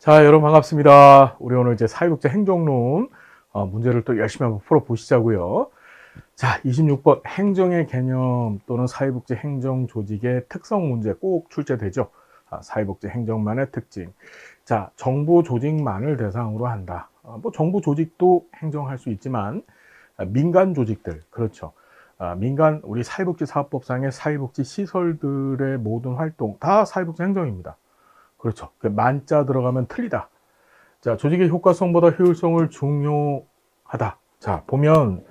자, 여러분 반갑습니다. 우리 오늘 이제 사회복지 행정론 문제를 또 열심히 한번 풀어보시자고요. 자, 26번 행정의 개념 또는 사회복지 행정 조직의 특성 문제 꼭 출제되죠. 사회복지 행정만의 특징. 자, 정부 조직만을 대상으로 한다. 뭐 정부 조직도 행정할 수 있지만 민간 조직들, 그렇죠. 민간 우리 사회복지 사업법상의 사회복지 시설들의 모든 활동 다 사회복지 행정입니다. 그렇죠. 그 만자 들어가면 틀리다. 자, 조직의 효과성보다 효율성을 중요하다. 자, 보면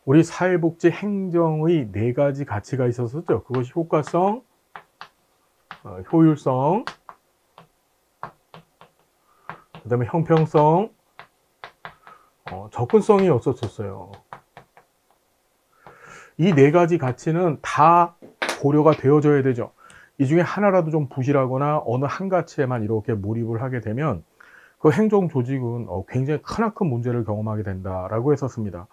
우리 사회복지 행정의 네 가지 가치가 있었었죠. 그것이 효과성, 효율성, 그 다음에 형평성, 접근성이었었어요. 이 네 가지 가치는 다 고려가 되어져야 되죠. 이 중에 하나라도 좀 부실하거나 어느 한 가치에만 이렇게 몰입을 하게 되면 그 행정 조직은 굉장히 크나큰 문제를 경험하게 된다라고 했었습니다.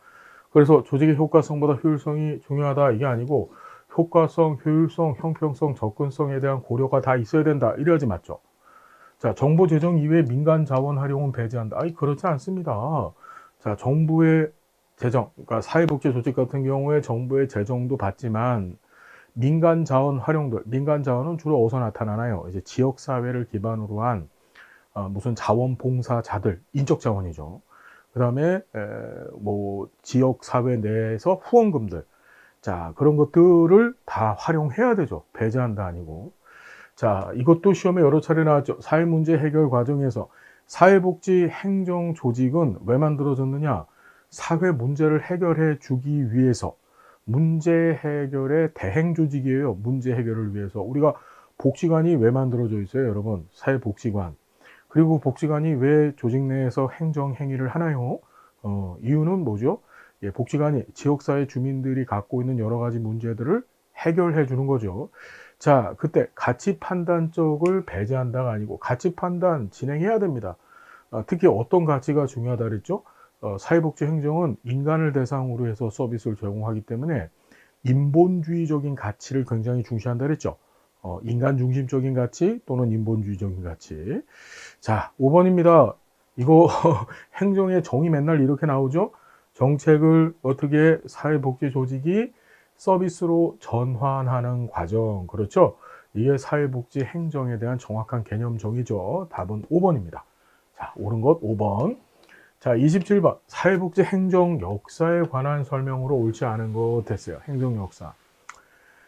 그래서 조직의 효과성보다 효율성이 중요하다 이게 아니고 효과성, 효율성, 형평성, 접근성에 대한 고려가 다 있어야 된다 이래야지 맞죠. 자, 정부 재정 이외에 민간 자원 활용은 배제한다. 아니 그렇지 않습니다. 자, 정부의 재정, 그러니까 사회복지 조직 같은 경우에 정부의 재정도 받지만 민간 자원 활용들, 민간 자원은 주로 어디서 나타나나요? 이제 지역 사회를 기반으로 한 무슨 자원봉사자들, 인적 자원이죠. 그다음에 뭐 지역 사회 내에서 후원금들, 자 그런 것들을 다 활용해야 되죠. 배제한다 아니고. 자 이것도 시험에 여러 차례 나왔죠. 사회문제 해결 과정에서 사회복지 행정 조직은 왜 만들어졌느냐? 사회 문제를 해결해 주기 위해서. 문제 해결의 대행 조직이에요. 문제 해결을 위해서. 우리가 복지관이 왜 만들어져 있어요, 여러분? 사회복지관. 그리고 복지관이 왜 조직 내에서 행정 행위를 하나요? 이유는 뭐죠? 예, 복지관이 지역사회 주민들이 갖고 있는 여러 가지 문제들을 해결해 주는 거죠. 자, 그때 가치 판단적을 배제한다가 아니고 가치 판단 진행해야 됩니다. 특히 어떤 가치가 중요하다 그랬죠? 사회복지 행정은 인간을 대상으로 해서 서비스를 제공하기 때문에 인본주의적인 가치를 굉장히 중시한다 그랬죠. 인간 중심적인 가치 또는 인본주의적인 가치. 자, 5번입니다. 이거 행정의 정의 맨날 이렇게 나오죠. 정책을 어떻게 사회복지 조직이 서비스로 전환하는 과정. 그렇죠. 이게 사회복지 행정에 대한 정확한 개념 정의죠. 답은 5번입니다. 자, 옳은 것 5번. 자, 27번. 사회복지 행정 역사에 관한 설명으로 옳지 않은 것 됐어요. 행정 역사.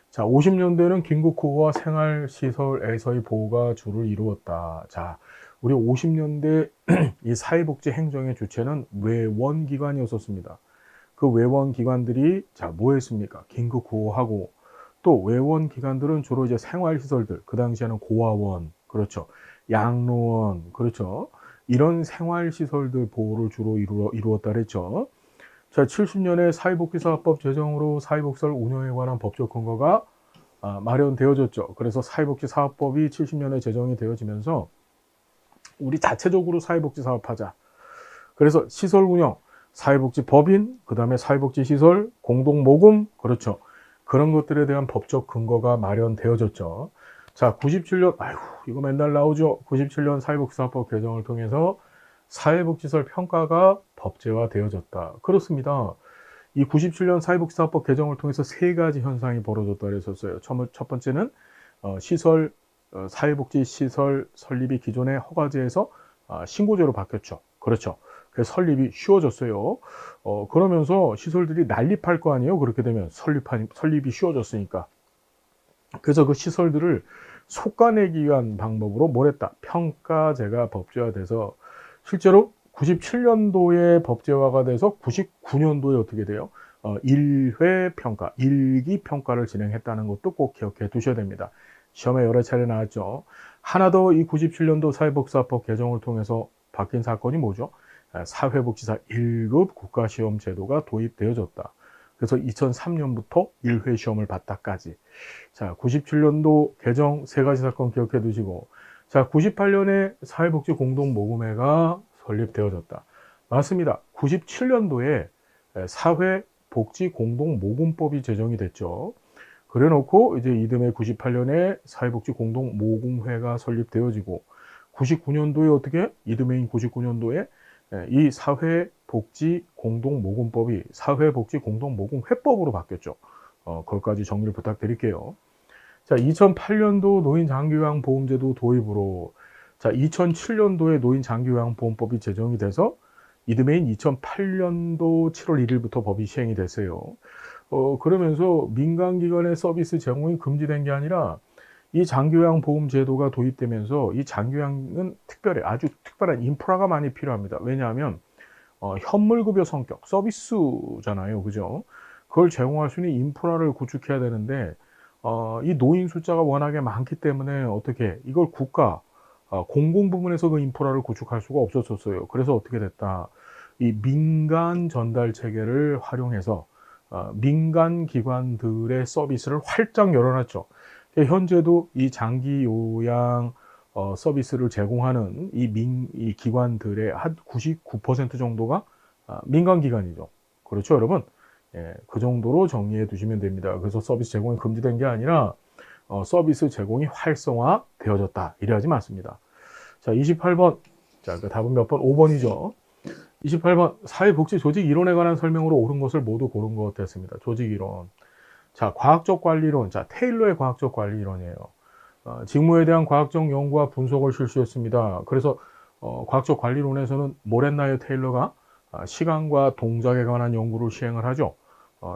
자, 50년대는 긴급구호와 생활시설에서의 보호가 주를 이루었다. 자, 우리 50년대 이 사회복지 행정의 주체는 외원기관이었었습니다. 그 외원기관들이 자, 뭐 했습니까? 긴급구호하고 또 외원기관들은 주로 이제 생활시설들, 그 당시에는 고아원, 그렇죠. 양로원, 그렇죠. 이런 생활시설들 보호를 주로 이루었다 그랬죠. 자, 70년에 사회복지사업법 제정으로 사회복지사를 운영에 관한 법적 근거가 마련되어졌죠. 그래서 사회복지사업법이 70년에 제정이 되어지면서 우리 자체적으로 사회복지 사업하자. 그래서 시설 운영, 사회복지법인, 그 다음에 사회복지시설, 공동모금, 그렇죠. 그런 것들에 대한 법적 근거가 마련되어졌죠. 자, 97년, 아이고, 이거 맨날 나오죠. 97년 사회복지사업법 개정을 통해서 사회복지시설 평가가 법제화되어졌다. 그렇습니다. 이 97년 사회복지사업법 개정을 통해서 세 가지 현상이 벌어졌다 그랬었어요. 첫 번째는 시설, 사회복지시설 설립이 기존의 허가제에서 신고제로 바뀌었죠. 그렇죠. 그래서 설립이 쉬워졌어요. 그러면서 시설들이 난립할 거 아니에요. 그렇게 되면 설립이 쉬워졌으니까. 그래서 그 시설들을 속아내기 위한 방법으로 뭘 했다? 평가제가 법제화돼서 실제로 97년도에 법제화가 돼서 99년도에 어떻게 돼요? 1회 평가, 1기 평가를 진행했다는 것도 꼭 기억해 두셔야 됩니다. 시험에 여러 차례 나왔죠. 하나 더 이 97년도 사회복지사법 개정을 통해서 바뀐 사건이 뭐죠? 사회복지사 1급 국가시험 제도가 도입되어졌다. 그래서 2003년부터 1회 시험을 봤다까지. 자, 97년도 개정 세 가지 사건 기억해 두시고, 자, 98년에 사회복지 공동모금회가 설립되어졌다. 맞습니다. 97년도에 사회복지공동모금법이 제정이 됐죠. 그래 놓고 이제 이듬해 98년에 사회복지공동모금회가 설립되어지고 99년도에 어떻게 이듬해인 99년도에 이 사회복지공동모금법이 사회복지공동모금회법으로 바뀌었죠. 그것까지 정리를 부탁드릴게요. 자, 2008년도 노인장기요양보험제도 도입으로 자, 2007년도에 노인장기요양보험법이 제정이 돼서 이듬해인 2008년도 7월 1일부터 법이 시행이 됐어요. 그러면서 민간기관의 서비스 제공이 금지된 게 아니라 이 장기요양보험 제도가 도입되면서 이 장기요양은 아주 특별한 인프라가 많이 필요합니다. 왜냐하면 현물급여 성격 서비스잖아요, 그죠? 그걸 제공할 수 있는 인프라를 구축해야 되는데 이 노인 숫자가 워낙에 많기 때문에 어떻게 이걸 국가 공공 부문에서 그 인프라를 구축할 수가 없었었어요. 그래서 어떻게 됐다? 이 민간 전달 체계를 활용해서 민간 기관들의 서비스를 활짝 열어놨죠. 현재도 이 장기 요양 서비스를 제공하는 이 기관들의 한 99% 정도가 민간 기관이죠. 그렇죠, 여러분? 예, 그 정도로 정리해 두시면 됩니다. 그래서 서비스 제공이 금지된 게 아니라 서비스 제공이 활성화되어졌다. 이래야지 맞습니다. 자, 28번. 자, 그 답은 몇 번? 5번이죠. 28번. 사회복지 조직 이론에 관한 설명으로 옳은 것을 모두 고른 것 같았습니다. 조직 이론. 자, 과학적 관리 이론. 자, 테일러의 과학적 관리 이론이에요. 직무에 대한 과학적 연구와 분석을 실시했습니다. 그래서 과학적 관리론에서는 뭘 했나요, 테일러가? 시간과 동작에 관한 연구를 시행을 하죠.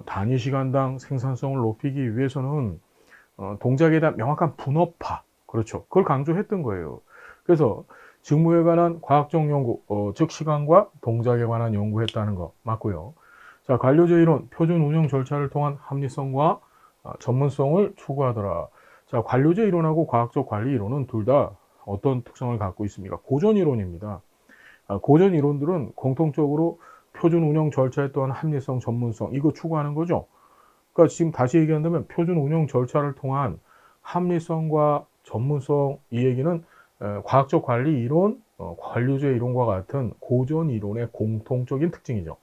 단위 시간당 생산성을 높이기 위해서는 동작에 대한 명확한 분업화, 그렇죠. 그걸 강조했던 거예요. 그래서 직무에 관한 과학적 연구, 즉 시간과 동작에 관한 연구했다는 거 맞고요. 자, 관료제 이론, 표준 운영 절차를 통한 합리성과 전문성을 추구하더라. 자, 관료제 이론하고 과학적 관리 이론은 둘 다 어떤 특성을 갖고 있습니까? 고전 이론입니다. 고전 이론들은 공통적으로 표준 운영 절차에 또한 합리성, 전문성 이거 추구하는 거죠. 그러니까 지금 다시 얘기한다면 표준 운영 절차를 통한 합리성과 전문성 이 얘기는 과학적 관리 이론, 관료제 이론과 같은 고전 이론의 공통적인 특징이죠.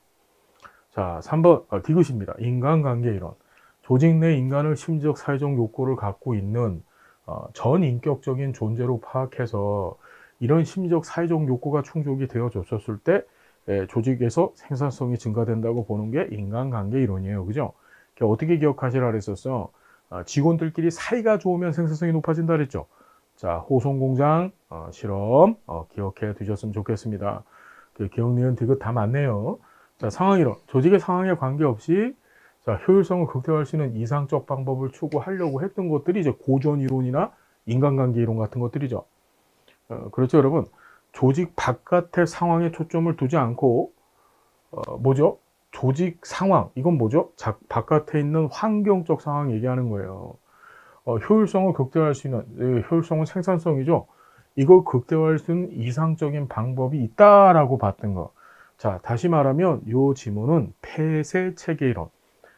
자, 3번 디귿입니다. 인간관계 이론. 조직 내 인간을 심리적 사회적 욕구를 갖고 있는 전인격적인 존재로 파악해서 이런 심리적 사회적 욕구가 충족이 되어졌었을 때 조직에서 생산성이 증가된다고 보는 게 인간관계 이론이에요. 그죠? 어떻게 기억하시라 그랬었어? 직원들끼리 사이가 좋으면 생산성이 높아진다 그랬죠? 자, 호송공장 실험 기억해 두셨으면 좋겠습니다. 그 기억, 니은, 디귿 다 맞네요. 자, 상황이론. 조직의 상황에 관계없이 자, 효율성을 극대화할 수 있는 이상적 방법을 추구하려고 했던 것들이 이제 고전 이론이나 인간관계 이론 같은 것들이죠. 그렇죠, 여러분. 조직 바깥의 상황에 초점을 두지 않고 뭐죠? 조직 상황, 이건 뭐죠? 바깥에 있는 환경적 상황 얘기하는 거예요. 효율성을 극대화할 수 있는, 효율성은 생산성이죠. 이걸 극대화할 수 있는 이상적인 방법이 있다라고 봤던 거. 자, 다시 말하면 이 지문은 폐쇄 체계 이론.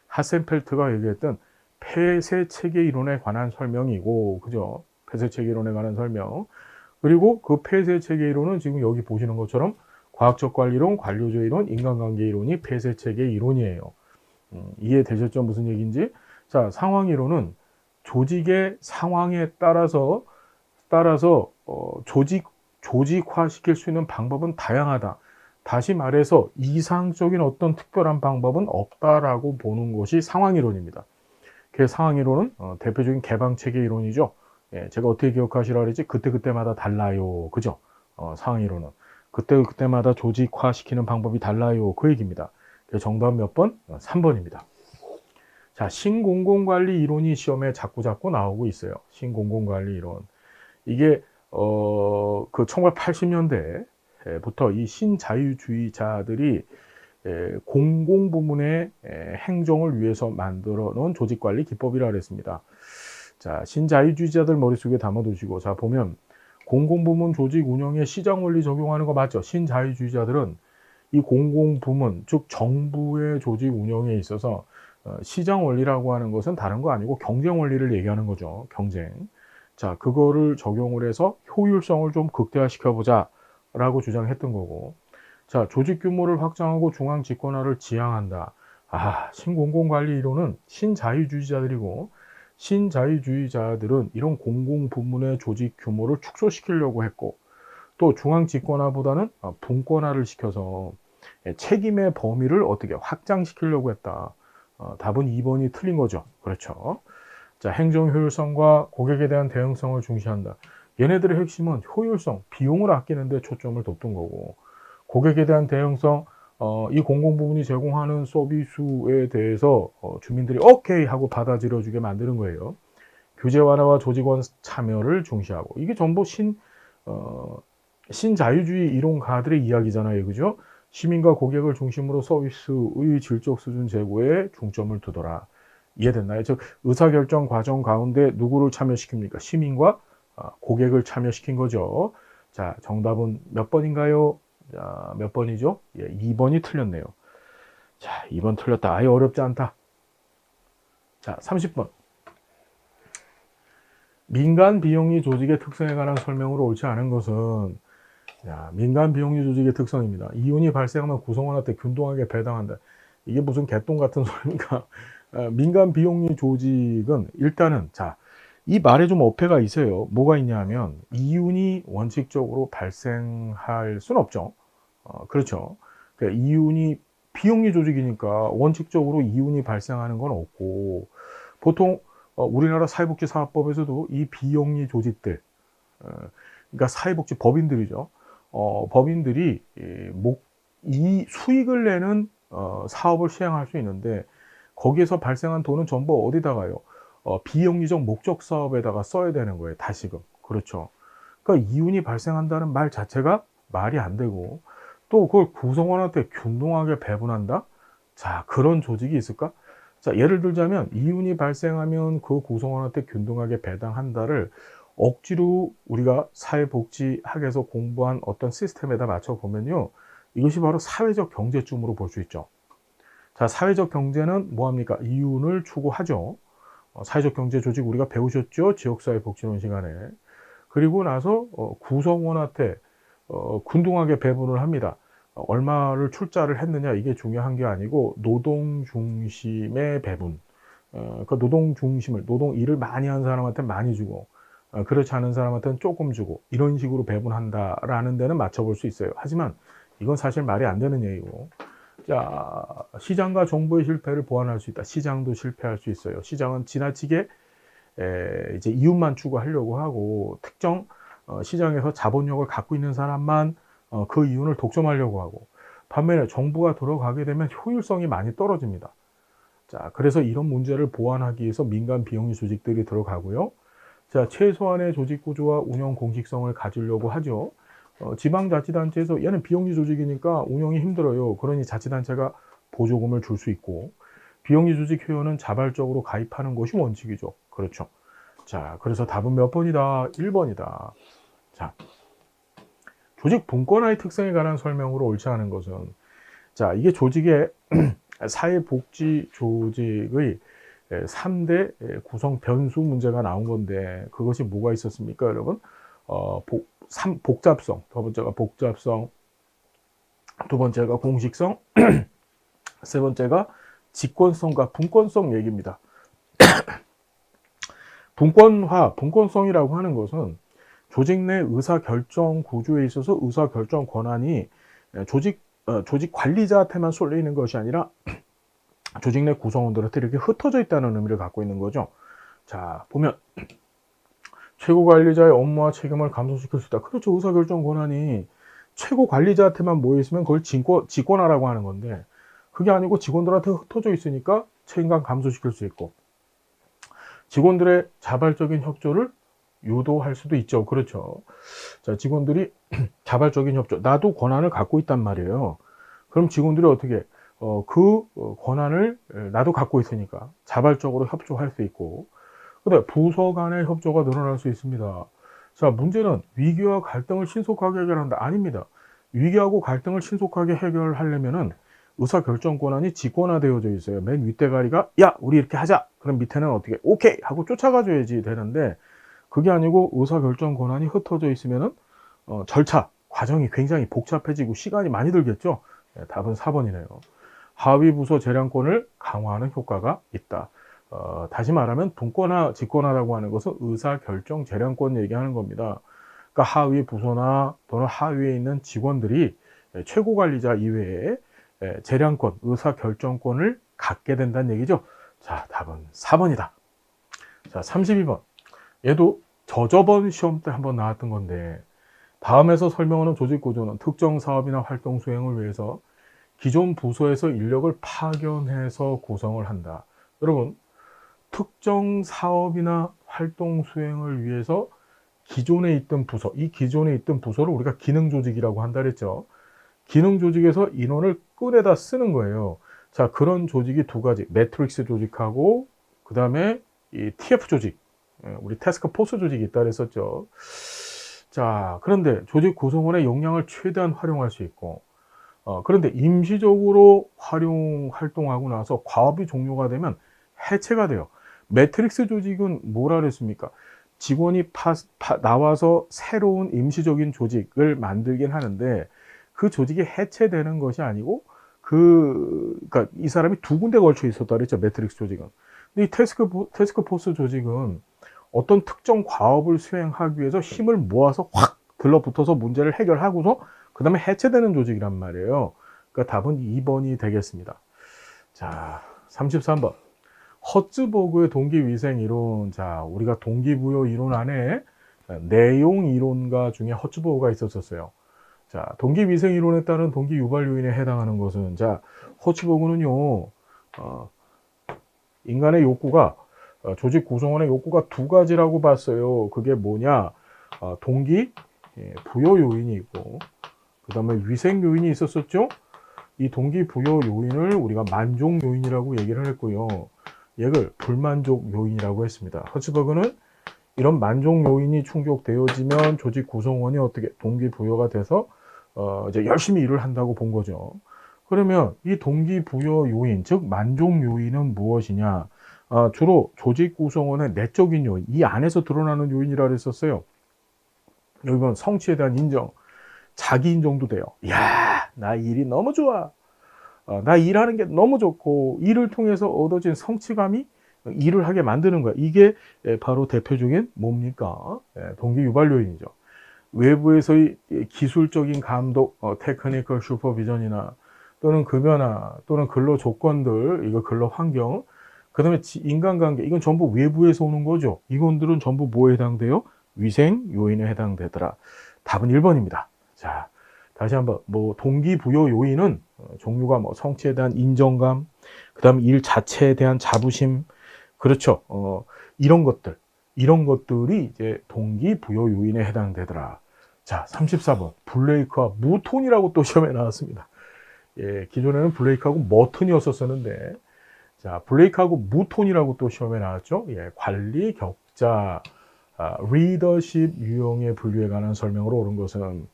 하센펠트가 얘기했던 폐쇄 체계 이론에 관한 설명이고, 그죠? 폐쇄 체계 이론에 관한 설명. 그리고 그 폐쇄 체계 이론은 지금 여기 보시는 것처럼 과학적 관리론, 관료제 이론, 인간관계 이론이 폐쇄 체계 이론이에요. 이해되셨죠? 무슨 얘기인지? 자, 상황 이론은 조직의 상황에 따라서 조직화시킬 수 있는 방법은 다양하다. 다시 말해서 이상적인 어떤 특별한 방법은 없다라고 보는 것이 상황 이론입니다. 그 상황 이론은 대표적인 개방 체계 이론이죠. 예, 제가 어떻게 기억하시라 그랬지? 그때그때마다 달라요. 그죠? 상황 이론은. 그때그때마다 조직화시키는 방법이 달라요. 그 얘기입니다. 정답 몇 번? 3번입니다. 자, 신공공관리 이론이 시험에 자꾸 나오고 있어요. 신공공관리 이론. 이게, 그 1980년대부터 이 신자유주의자들이 공공부문의 행정을 위해서 만들어 놓은 조직관리 기법이라 그랬습니다. 자, 신자유주의자들 머릿속에 담아두시고, 자, 보면, 공공부문 조직 운영에 시장 원리 적용하는 거 맞죠? 신자유주의자들은 이 공공부문, 즉 정부의 조직 운영에 있어서 시장 원리라고 하는 것은 다른 거 아니고 경쟁 원리를 얘기하는 거죠. 경쟁. 자, 그거를 적용을 해서 효율성을 좀 극대화시켜 보자 라고 주장했던 거고. 자, 조직 규모를 확장하고 중앙 집권화를 지향한다. 신공공관리 이론은 신자유주의자들이고, 신자유주의자들은 이런 공공부문의 조직 규모를 축소시키려고 했고, 또 중앙 집권화보다는 분권화를 시켜서 책임의 범위를 어떻게 확장시키려고 했다. 답은 2번이 틀린 거죠. 그렇죠. 자, 행정 효율성과 고객에 대한 대응성을 중시한다. 얘네들의 핵심은 효율성, 비용을 아끼는 데 초점을 뒀던 거고, 고객에 대한 대응성, 이 공공부문이 제공하는 서비스에 대해서 주민들이 오케이 하고 받아들여 주게 만드는 거예요. 규제 완화와 조직원 참여를 중시하고, 이게 전부 신자유주의 이론가들의 이야기잖아요. 그죠? 시민과 고객을 중심으로 서비스의 질적 수준 제고에 중점을 두더라. 이해됐나요? 즉, 의사결정 과정 가운데 누구를 참여시킵니까? 시민과 고객을 참여시킨 거죠. 자, 정답은 몇 번인가요? 자, 몇 번이죠? 예, 2번이 틀렸네요. 자, 2번 틀렸다. 아예 어렵지 않다. 자, 30번. 민간 비영리 조직의 특성에 관한 설명으로 옳지 않은 것은, 자, 민간 비영리 조직의 특성입니다. 이윤이 발생하면 구성원한테 균등하게 배당한다. 이게 무슨 개똥 같은 소리입니까? 민간 비영리 조직은 일단은, 자, 이 말에 좀 어폐가 있어요. 뭐가 있냐면 이윤이 원칙적으로 발생할 순 없죠. 그렇죠. 그러니까 이윤이 비영리 조직이니까 원칙적으로 이윤이 발생하는 건 없고, 보통 우리나라 사회복지사업법에서도 이 비영리 조직들, 그러니까 사회복지 법인들이죠. 법인들이 이 수익을 내는 사업을 시행할 수 있는데, 거기에서 발생한 돈은 전부 어디다 가요? 비영리적 목적 사업에다가 써야 되는 거예요. 다시금. 그렇죠. 그러니까 이윤이 발생한다는 말 자체가 말이 안 되고, 또 그걸 구성원한테 균등하게 배분한다? 자, 그런 조직이 있을까? 자, 예를 들자면 이윤이 발생하면 그 구성원한테 균등하게 배당한다를 억지로 우리가 사회복지학에서 공부한 어떤 시스템에다 맞춰 보면요, 이것이 바로 사회적 경제쯤으로 볼 수 있죠. 자, 사회적 경제는 뭐합니까? 이윤을 추구하죠. 사회적 경제 조직 우리가 배우셨죠? 지역사회 복지론 시간에. 그리고 나서 구성원한테 균등하게 배분을 합니다. 얼마를 출자를 했느냐, 이게 중요한 게 아니고 노동 중심의 배분. 그 노동 중심을, 노동 일을 많이 한 사람한테 많이 주고, 그렇지 않은 사람한테는 조금 주고, 이런 식으로 배분한다라는 데는 맞춰볼 수 있어요. 하지만 이건 사실 말이 안 되는 얘기고, 자, 시장과 정부의 실패를 보완할 수 있다. 시장도 실패할 수 있어요. 시장은 지나치게 이제 이윤만 추구하려고 하고, 특정 시장에서 자본력을 갖고 있는 사람만 그 이윤을 독점하려고 하고, 반면에 정부가 들어가게 되면 효율성이 많이 떨어집니다. 자, 그래서 이런 문제를 보완하기 위해서 민간 비영리 조직들이 들어가고요. 자, 최소한의 조직 구조와 운영 공식성을 가지려고 하죠. 지방자치단체에서 얘는 비영리 조직이니까 운영이 힘들어요. 그러니 자치단체가 보조금을 줄 수 있고, 비영리 조직 회원은 자발적으로 가입하는 것이 원칙이죠. 그렇죠. 자, 그래서 답은 몇 번이다? 1번이다. 자, 조직 분권화의 특성에 관한 설명으로 옳지 않은 것은, 자, 이게 조직의 사회복지 조직의 3대 구성 변수 문제가 나온 건데, 그것이 뭐가 있었습니까, 여러분? 복잡성, 첫 번째가 복잡성, 두 번째가 공식성, 세 번째가 직권성과 분권성 얘기입니다. 분권성이라고 하는 것은 조직 내 의사결정 구조에 있어서 의사결정 권한이 조직 관리자한테만 쏠려 있는 것이 아니라 조직 내 구성원들한테 이렇게 흩어져 있다는 의미를 갖고 있는 거죠. 자, 보면 최고 관리자의 업무와 책임을 감소시킬 수 있다. 그렇죠. 의사결정 권한이 최고 관리자한테만 모여 있으면 그걸 직권화라고 하는 건데, 그게 아니고 직원들한테 흩어져 있으니까 책임감 감소시킬 수 있고, 직원들의 자발적인 협조를 유도할 수도 있죠. 그렇죠. 자, 직원들이 자발적인 협조, 나도 권한을 갖고 있단 말이에요. 그럼 직원들이 어떻게 그 권한을 나도 갖고 있으니까 자발적으로 협조할 수 있고, 근데 부서 간의 협조가 늘어날 수 있습니다. 자, 문제는 위기와 갈등을 신속하게 해결한다. 아닙니다. 위기하고 갈등을 신속하게 해결하려면은 의사결정 권한이 직권화되어져 있어요. 맨 윗대가리가 야, 우리 이렇게 하자. 그럼 밑에는 어떻게 오케이 하고 쫓아가줘야지 되는데, 그게 아니고 의사결정 권한이 흩어져 있으면은 절차, 과정이 굉장히 복잡해지고 시간이 많이 들겠죠. 네, 답은 4번이네요. 하위 부서 재량권을 강화하는 효과가 있다. 다시 말하면 분권화, 직권화라고 하는 것은 의사결정 재량권 얘기하는 겁니다. 그러니까 하위 부서나 또는 하위에 있는 직원들이 최고 관리자 이외에 재량권, 의사결정권을 갖게 된다는 얘기죠. 자, 답은 4번이다. 자, 32번. 얘도 저저번 시험 때 한번 나왔던 건데, 다음에서 설명하는 조직 구조는 특정 사업이나 활동 수행을 위해서 기존 부서에서 인력을 파견해서 구성을 한다. 여러분, 특정 사업이나 활동 수행을 위해서 기존에 있던 부서, 이 기존에 있던 부서를 우리가 기능 조직이라고 한다 그랬죠. 기능 조직에서 인원을 꺼내다 쓰는 거예요. 자, 그런 조직이 두 가지, 매트릭스 조직하고 그 다음에 이 TF 조직, 우리 태스크 포스 조직이 있다 그랬었죠. 자, 그런데 조직 구성원의 역량을 최대한 활용할 수 있고, 그런데 임시적으로 활동하고 나서 과업이 종료가 되면 해체가 돼요. 매트릭스 조직은 뭐라 그랬습니까? 직원이 나와서 새로운 임시적인 조직을 만들긴 하는데, 그 조직이 해체되는 것이 아니고, 그러니까 이 사람이 두 군데 걸쳐 있었다 그랬죠, 매트릭스 조직은. 근데 이 태스크 포스 조직은 어떤 특정 과업을 수행하기 위해서 힘을 모아서 확 들러붙어서 문제를 해결하고서 그 다음에 해체되는 조직이란 말이에요. 그러니까 답은 2번이 되겠습니다. 자, 33번. 허츠버그의 동기위생 이론. 자, 우리가 동기부여 이론 안에 내용 이론가 중에 허츠버그가 있었어요. 자, 동기위생 이론에 따른 동기 유발 요인에 해당하는 것은, 자, 허츠버그는요, 인간의 욕구가, 조직 구성원의 욕구가 두 가지라고 봤어요. 그게 뭐냐? 동기 부여 요인이 있고, 그 다음에 위생 요인이 있었었죠. 이 동기 부여 요인을 우리가 만족 요인이라고 얘기를 했고요. 얘를 불만족 요인이라고 했습니다. 허츠버그는 이런 만족 요인이 충족되어지면 조직 구성원이 어떻게 동기 부여가 돼서 이제 열심히 일을 한다고 본 거죠. 그러면 이 동기 부여 요인, 즉 만족 요인은 무엇이냐? 주로 조직 구성원의 내적인 요인, 이 안에서 드러나는 요인이라 그랬었어요. 여기 보면 성취에 대한 인정, 자기 인정도 돼요. 야, 나 일이 너무 좋아. 나 일하는 게 너무 좋고, 일을 통해서 얻어진 성취감이 일을 하게 만드는 거야. 이게 바로 대표적인 뭡니까? 동기 유발 요인이죠. 외부에서의 기술적인 감독, 테크니컬 슈퍼비전이나 또는 급여나 또는 근로 조건들, 이거 근로 환경, 그 다음에 인간관계, 이건 전부 외부에서 오는 거죠. 이건들은 전부 뭐에 해당돼요? 위생 요인에 해당되더라. 답은 1번입니다. 자, 다시 한번, 동기부여 요인은 종류가 성취에 대한 인정감, 그 다음 일 자체에 대한 자부심, 그렇죠. 이런 것들이 이제 동기부여 요인에 해당되더라. 자, 34번. 블레이크와 무톤이라고 또 시험에 나왔습니다. 예, 기존에는 블레이크하고 머튼이었었는데, 자, 블레이크하고 무톤이라고 또 시험에 나왔죠. 예, 관리 격자, 리더십 유형의 분류에 관한 설명으로 옳은 것은,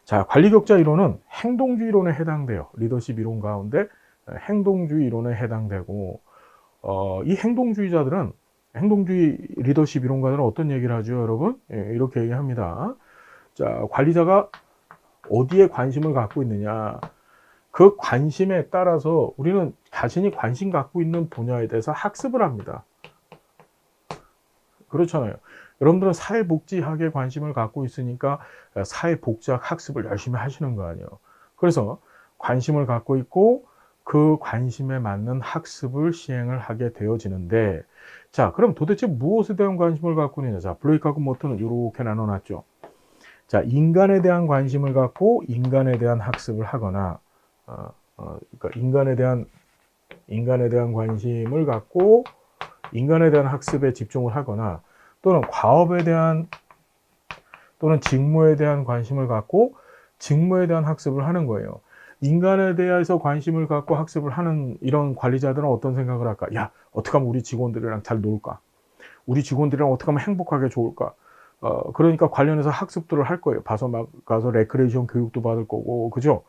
자, 관리 격자 이론은 행동주의 이론에 해당돼요. 리더십 이론 가운데 행동주의 이론에 해당되고, 이 행동주의 리더십 이론가들은 어떤 얘기를 하죠, 여러분? 예, 이렇게 얘기합니다. 자, 관리자가 어디에 관심을 갖고 있느냐. 그 관심에 따라서 우리는 자신이 관심 갖고 있는 분야에 대해서 학습을 합니다. 그렇잖아요. 여러분들은 사회복지학에 관심을 갖고 있으니까 사회복지학 학습을 열심히 하시는 거 아니에요. 그래서 관심을 갖고 있고 그 관심에 맞는 학습을 시행을 하게 되어지는데, 자, 그럼 도대체 무엇에 대한 관심을 갖고 있느냐. 자, 블레이크하고 머튼은 이렇게 나눠놨죠. 자, 인간에 대한 관심을 갖고 인간에 대한 학습을 하거나, 그러니까 인간에 대한 관심을 갖고 인간에 대한 학습에 집중을 하거나, 또는 과업에 대한 또는 직무에 대한 관심을 갖고 직무에 대한 학습을 하는 거예요. 인간에 대해서 관심을 갖고 학습을 하는 이런 관리자들은 어떤 생각을 할까? 야, 어떻게 하면 우리 직원들이랑 잘 놀까? 우리 직원들이랑 어떻게 하면 행복하게 좋을까? 그러니까 관련해서 학습들을 할 거예요. 가서 레크레이션 교육도 받을 거고, 그죠?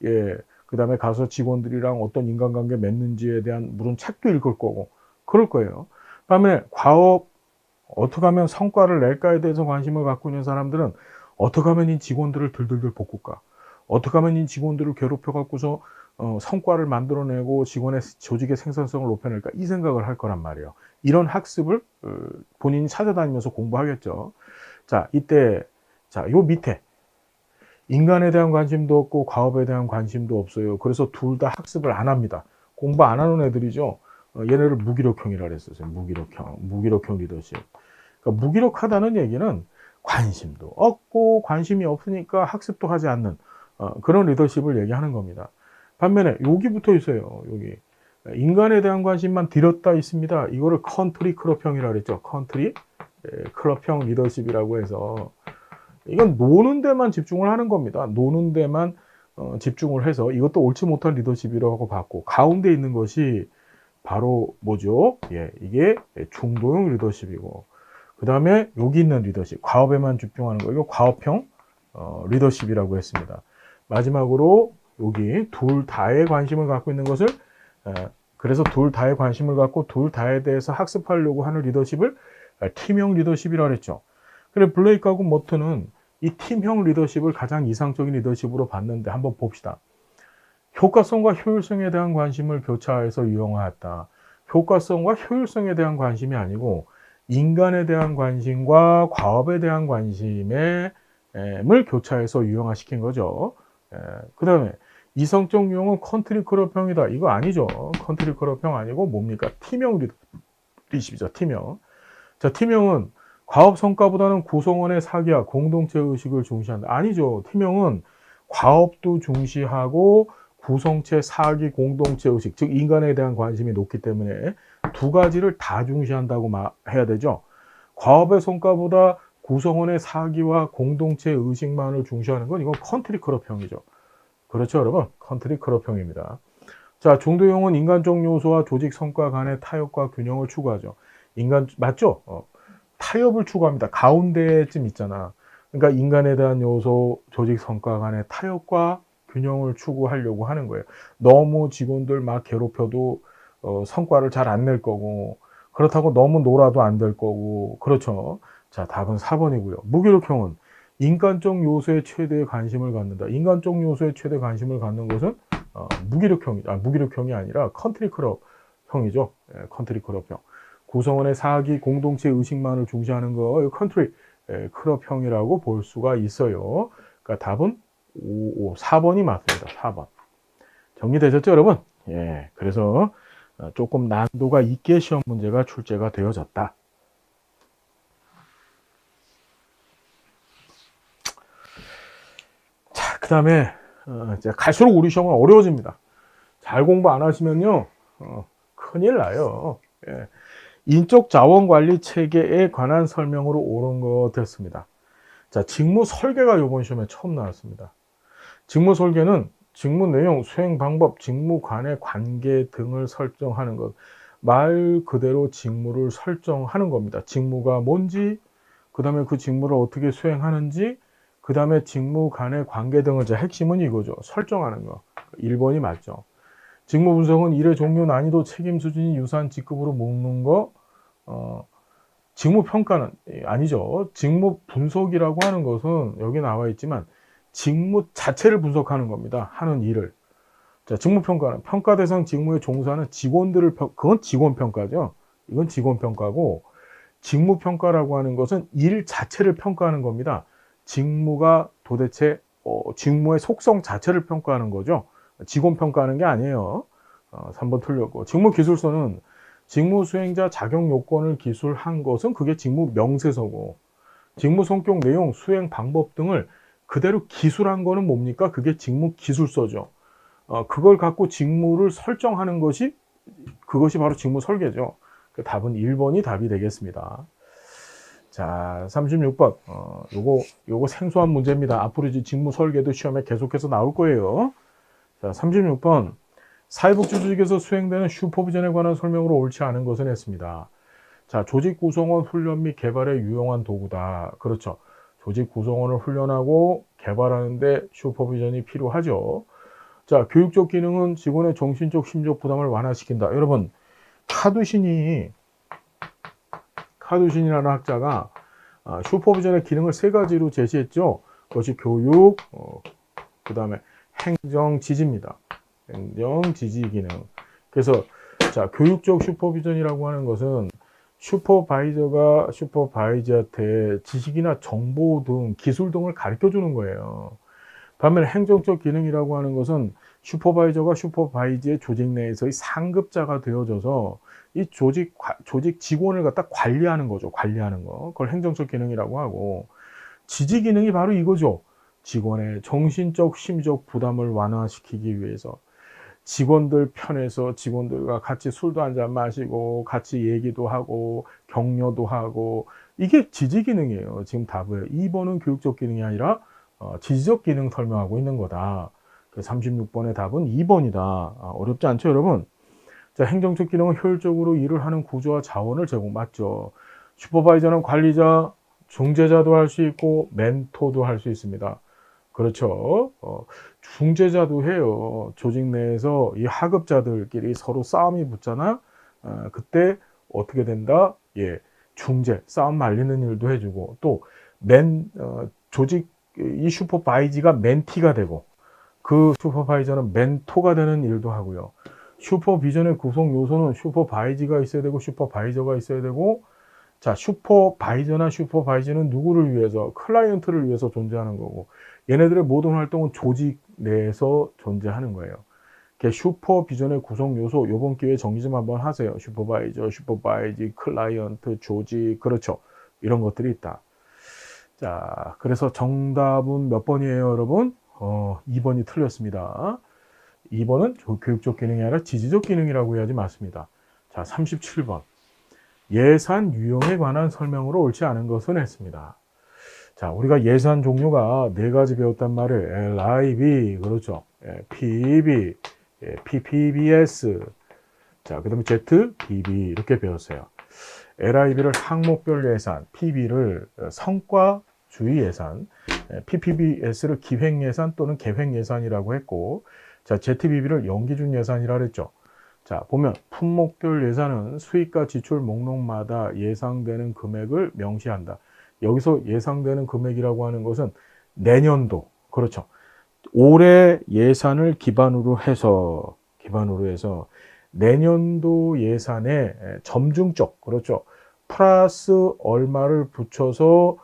예. 그 다음에 가서 직원들이랑 어떤 인간관계 맺는지에 대한 무슨 책도 읽을 거고, 그럴 거예요. 그 다음에 과업, 어떻게 하면 성과를 낼까에 대해서 관심을 갖고 있는 사람들은 어떻게 하면 이 직원들을 들들들 볶을까? 어떻게 하면 이 직원들을 괴롭혀 갖고서 성과를 만들어내고 조직의 생산성을 높여낼까? 이 생각을 할 거란 말이에요. 이런 학습을 본인이 찾아다니면서 공부하겠죠. 자, 이때 자, 요 밑에 인간에 대한 관심도 없고 과업에 대한 관심도 없어요. 그래서 둘 다 학습을 안 합니다. 공부 안 하는 애들이죠. 얘네를 무기력형이라 그랬어요. 무기력형 리더십. 그러니까 무기력하다는 얘기는 관심도 없고 관심이 없으니까 학습도 하지 않는 그런 리더십을 얘기하는 겁니다. 반면에 여기 붙어 있어요. 여기 인간에 대한 관심만 들였다 있습니다. 이거를 컨트리 클럽형이라고 그랬죠. 컨트리 클럽형 리더십이라고 해서 이건 노는 데만 집중을 하는 겁니다. 노는 데만 집중을 해서 이것도 옳지 못한 리더십이라고 봤고, 가운데 있는 것이 바로 뭐죠? 예, 이게 중도형 리더십이고, 그 다음에 여기 있는 리더십, 과업에만 집중하는 거, 이거 과업형 리더십이라고 했습니다. 마지막으로 여기 둘 다의 관심을 갖고 있는 것을, 그래서 둘 다의 관심을 갖고 둘 다에 대해서 학습하려고 하는 리더십을 팀형 리더십이라고 했죠. 그래, 블레이크하고 머튼은 이 팀형 리더십을 가장 이상적인 리더십으로 봤는데 한번 봅시다. 효과성과 효율성에 대한 관심을 교차해서 유형화했다. 효과성과 효율성에 대한 관심이 아니고 인간에 대한 관심과 과업에 대한 관심을 교차해서 유형화시킨 거죠. 그 다음에 이성적 유형은 컨트리 클럽형이다. 이거 아니죠. 컨트리 클럽형 아니고 뭡니까? 팀형 리더십이죠. 팀형. 자, 팀형은 과업 성과보다는 구성원의 사기와 공동체 의식을 중시한다. 아니죠. 팀형은 과업도 중시하고 구성체, 사기, 공동체 의식, 즉 인간에 대한 관심이 높기 때문에 두 가지를 다 중시한다고 해야 되죠. 과업의 성과보다 구성원의 사기와 공동체 의식만을 중시하는 건 이건 컨트리 클럽형이죠. 그렇죠, 여러분? 컨트리 클럽형입니다. 자, 중도형은 인간적 요소와 조직 성과 간의 타협과 균형을 추구하죠. 맞죠? 타협을 추구합니다. 가운데쯤 있잖아. 그러니까 인간에 대한 요소, 조직 성과 간의 타협과 균형을 추구하려고 하는 거예요. 너무 직원들 막 괴롭혀도 성과를 잘 안 낼 거고, 그렇다고 너무 놀아도 안 될 거고, 그렇죠. 자, 답은 4번이고요. 무기력형은 인간적 요소에 최대의 관심을 갖는다. 인간적 요소에 최대 관심을 갖는 것은 무기력형이 아니라 컨트리 클럽형이죠. 컨트리 클럽형. 구성원의 사기, 공동체 의식만을 중시하는 거, 컨트리 클럽형이라고 볼 수가 있어요. 그러니까 답은 4번이 맞습니다. 4번. 정리되셨죠, 여러분? 예. 그래서 조금 난도가 있게 시험 문제가 출제가 되어졌다. 자, 그 다음에 갈수록 우리 시험은 어려워집니다. 잘 공부 안 하시면요, 큰일 나요. 예. 인적 자원 관리 체계에 관한 설명으로 옳은 것 됐습니다. 자, 직무 설계가 이번 시험에 처음 나왔습니다. 직무 설계는 직무 내용, 수행 방법, 직무 간의 관계 등을 설정하는 것. 말 그대로 직무를 설정하는 겁니다. 직무가 뭔지, 그 다음에 그 직무를 어떻게 수행하는지, 그 다음에 직무 간의 관계 등을, 핵심은 이거죠. 설정하는 거. 1번이 맞죠. 직무 분석은 일의 종류, 난이도, 책임 수준이 유사한 직급으로 묶는 거. 직무 평가는 아니죠. 직무 분석이라고 하는 것은 여기 나와 있지만 직무 자체를 분석하는 겁니다. 하는 일을. 자, 직무 평가는 평가 대상 직무에 종사하는 직원들을 그건 직원 평가죠. 이건 직원 평가고, 직무 평가라고 하는 것은 일 자체를 평가하는 겁니다. 직무가 도대체 직무의 속성 자체를 평가하는 거죠. 직원 평가하는 게 아니에요. 3번 틀렸고, 직무 기술서는 직무 수행자 자격 요건을 기술한 것은 그게 직무 명세서고, 직무 성격 내용, 수행 방법 등을 그대로 기술한 거는 뭡니까? 그게 직무 기술서죠. 그걸 갖고 직무를 설정하는 그것이 바로 직무 설계죠. 그 답은 1번이 답이 되겠습니다. 자, 36번. 요거 생소한 문제입니다. 앞으로 이제 직무 설계도 시험에 계속해서 나올 거예요. 자, 36번. 사회복지 조직에서 수행되는 슈퍼비전에 관한 설명으로 옳지 않은 것은 했습니다. 자, 조직 구성원 훈련 및 개발에 유용한 도구다. 그렇죠. 조직 구성원을 훈련하고 개발하는데 슈퍼비전이 필요하죠. 자, 교육적 기능은 직원의 정신적, 심적 부담을 완화시킨다. 여러분, 카두신이라는 학자가 슈퍼비전의 기능을 3가지로 제시했죠. 그것이 교육, 그 다음에 행정, 지지입니다. 행정, 지지 기능. 그래서 자, 교육적 슈퍼비전이라고 하는 것은 슈퍼바이저가 슈퍼바이저한테 지식이나 정보 등 기술 등을 가르쳐 주는 거예요. 반면 행정적 기능이라고 하는 것은 슈퍼바이저가 슈퍼바이저의 조직 내에서의 상급자가 되어져서 이 조직 직원을 갖다 관리하는 거죠. 관리하는 거. 그걸 행정적 기능이라고 하고, 지지 기능이 바로 이거죠. 직원의 정신적, 심리적 부담을 완화시키기 위해서 직원들 편에서 직원들과 같이 술도 한잔 마시고 같이 얘기도 하고 격려도 하고, 이게 지지 기능이에요. 지금 답을 2번은 교육적 기능이 아니라 지지적 기능 설명하고 있는 거다. 36번의 답은 2번이다. 어렵지 않죠, 여러분? 자, 행정적 기능은 효율적으로 일을 하는 구조와 자원을 제공. 맞죠? 슈퍼바이저는 관리자, 중재자도 할 수 있고 멘토도 할 수 있습니다. 그렇죠. 중재자도 해요. 조직 내에서 이 하급자들끼리 서로 싸움이 붙잖아. 그때 어떻게 된다? 예, 중재, 싸움 말리는 일도 해주고, 또 조직 이 슈퍼바이저가 멘티가 되고, 그 슈퍼바이저는 멘토가 되는 일도 하고요. 슈퍼비전의 구성 요소는 슈퍼바이저가 있어야 되고 슈퍼바이저가 있어야 되고, 자, 슈퍼바이저나 슈퍼바이저는 누구를 위해서? 클라이언트를 위해서 존재하는 거고, 얘네들의 모든 활동은 조직 내에서 존재하는 거예요. 슈퍼비전의 구성 요소, 이번 기회에 정리 좀 한번 하세요. 슈퍼바이저, 슈퍼바이저, 클라이언트, 조직, 그렇죠. 이런 것들이 있다. 자, 그래서 정답은 몇 번이에요, 여러분? 2번이 틀렸습니다. 2번은 교육적 기능이 아니라 지지적 기능이라고 해야지 맞습니다. 자, 37번. 예산 유형에 관한 설명으로 옳지 않은 것은 했습니다. 자, 우리가 예산 종류가 4가지 배웠단 말이에요. LIB, 그렇죠. PB, PPBS, 자, 그 다음에 ZBB 이렇게 배웠어요. LIB를 항목별 예산, PB를 성과주의 예산, PPBS를 기획 예산 또는 계획 예산이라고 했고, 자, ZBB를 연기준 예산이라 그랬죠. 자, 보면 품목별 예산은 수익과 지출 목록마다 예상되는 금액을 명시한다. 여기서 예상되는 금액이라고 하는 것은 내년도, 그렇죠. 올해 예산을 기반으로 해서 내년도 예산의 점중적, 그렇죠. 플러스 얼마를 붙여서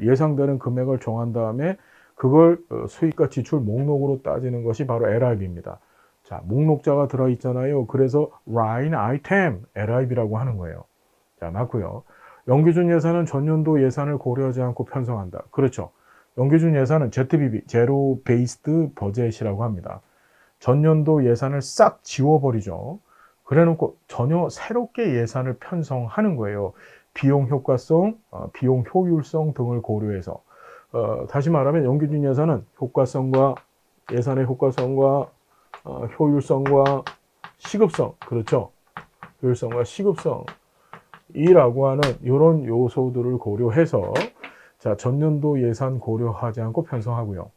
예상되는 금액을 정한 다음에 그걸 수익과 지출 목록으로 따지는 것이 바로 LIB입니다. 자, 목록자가 들어있잖아요. 그래서 line item, LIB라고 하는 거예요. 자, 맞고요. 연기준 예산은 전년도 예산을 고려하지 않고 편성한다. 그렇죠. 연기준 예산은 ZBB, 제로 베이스드 버젯이라고 합니다. 전년도 예산을 싹 지워버리죠. 그래놓고 전혀 새롭게 예산을 편성하는 거예요. 비용 효과성, 비용 효율성 등을 고려해서. 다시 말하면 연기준 예산은 예산의 효과성과 효율성과 시급성, 그렇죠. 효율성과 시급성 이라고 하는 이런 요소들을 고려해서, 자, 전년도 예산 고려하지 않고 편성하고요.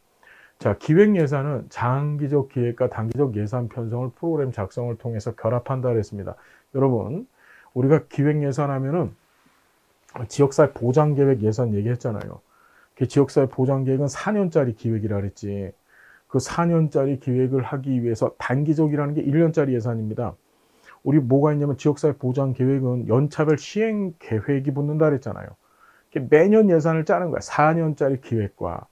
자, 기획 예산은 장기적 기획과 단기적 예산 편성을 프로그램 작성을 통해서 결합한다 그랬습니다. 여러분, 우리가 기획 예산 하면은 지역사회 보장계획 예산 얘기했잖아요. 그 지역사회 보장계획은 4년짜리 기획이라 그랬지. 그 4년짜리 기획을 하기 위해서 단기적이라는 게 1년짜리 예산입니다. 우리 뭐가 있냐면 지역사회 보장 계획은 연차별 시행 계획이 붙는다 그랬잖아요. 매년 예산을 짜는 거야. 4년짜리 기획과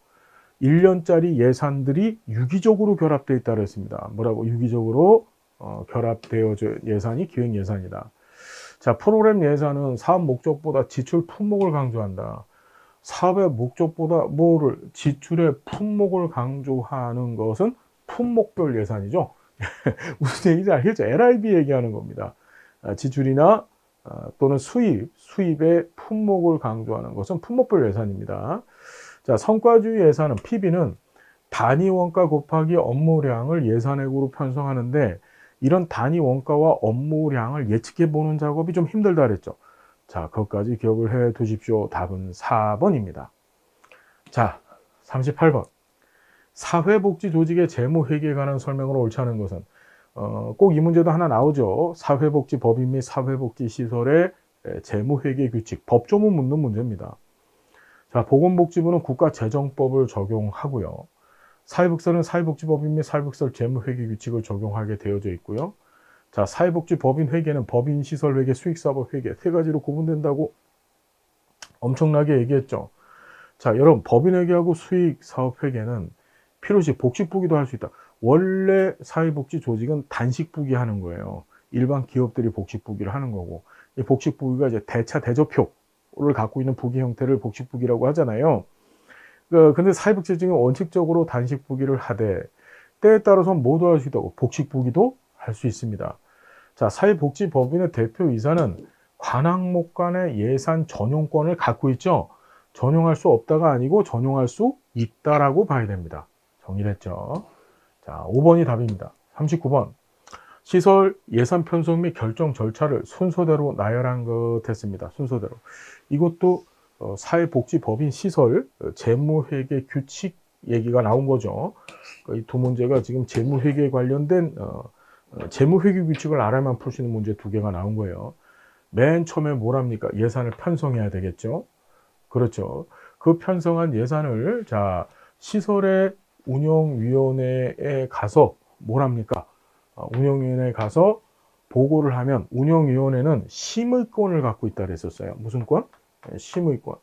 1년짜리 예산들이 유기적으로 결합되어 있다 그랬습니다. 뭐라고? 유기적으로 결합되어져 예산이 기획 예산이다. 자, 프로그램 예산은 사업 목적보다 지출 품목을 강조한다. 사업의 목적보다 지출의 품목을 강조하는 것은 품목별 예산이죠. 무슨 얘기인지 알겠죠? LIB 얘기하는 겁니다. 지출이나 또는 수입의 품목을 강조하는 것은 품목별 예산입니다. 자, 성과주의 예산은 PB는 단위 원가 곱하기 업무량을 예산액으로 편성하는데, 이런 단위 원가와 업무량을 예측해 보는 작업이 좀 힘들다 그랬죠. 자, 그것까지 기억을 해 두십시오. 답은 4번입니다. 자, 38번. 사회복지 조직의 재무회계에 관한 설명으로 옳지 않은 것은, 꼭 이 문제도 하나 나오죠. 사회복지법인 및 사회복지시설의 재무회계 규칙, 법조문 묻는 문제입니다. 자, 보건복지부는 국가재정법을 적용하고요. 사회복지는 사회복지법인 및 사회복지시설 재무회계 규칙을 적용하게 되어져 있고요. 자, 사회복지법인 회계는 법인 시설 회계, 수익사업 회계 세 가지로 구분된다고 엄청나게 얘기했죠. 자, 여러분, 법인 회계하고 수익사업 회계는 필요시 복식부기도 할 수 있다. 원래 사회복지 조직은 단식부기 하는 거예요. 일반 기업들이 복식부기를 하는 거고, 이 복식부기가 이제 대차 대조표를 갖고 있는 부기 형태를 복식부기라고 하잖아요. 근데 사회복지 조직은 원칙적으로 단식부기를 하되 때에 따라서 모두 할 수 있다고 복식부기도 할 수 있습니다. 자, 사회복지법인의 대표이사는 관항목 간의 예산 전용권을 갖고 있죠. 전용할 수 없다가 아니고 전용할 수 있다라고 봐야 됩니다. 정리됐죠? 자, 5번이 답입니다. 39번. 시설 예산 편성 및 결정 절차를 순서대로 나열한 것 했습니다. 순서대로. 이것도 사회복지법인 시설 재무회계 규칙 얘기가 나온 거죠. 이 두 문제가 지금 재무회계에 관련된 재무회계 규칙을 알아야만 풀 수 있는 문제 두 개가 나온 거예요. 맨 처음에 뭐랍니까? 예산을 편성해야 되겠죠. 그렇죠. 그 편성한 예산을 자 시설의 운영위원회에 가서 뭐랍니까? 운영위원회에 가서 보고를 하면 운영위원회는 심의권을 갖고 있다 그랬었어요. 무슨 권? 심의권.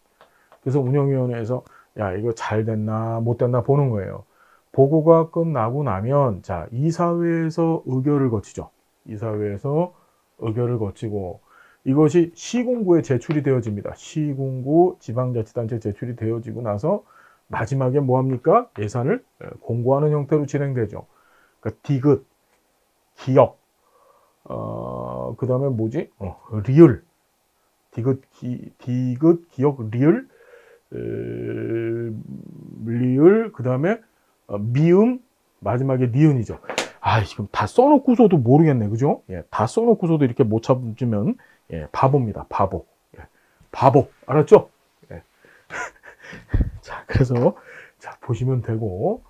그래서 운영위원회에서 야 이거 잘 됐나 못 됐나 보는 거예요. 보고가 끝나고 나면 자 이사회에서 의결을 거치죠. 이사회에서 의결을 거치고 이것이 시군구에 제출이 되어집니다. 시군구 지방자치단체에 제출이 되어지고 나서 마지막에 뭐합니까? 예산을 공고하는 형태로 진행되죠. 그러니까 디귿, 기역, 그 다음에 뭐지? 리을, 디귿, 기역, 리을, 그 다음에 미음, 마지막에 니은이죠. 아, 지금 다 써놓고서도 모르겠네, 그죠? 예, 다 써놓고서도 이렇게 못 찾으면 예, 바보입니다, 바보. 예, 바보, 알았죠? 예. 자, 그래서 자 보시면 되고,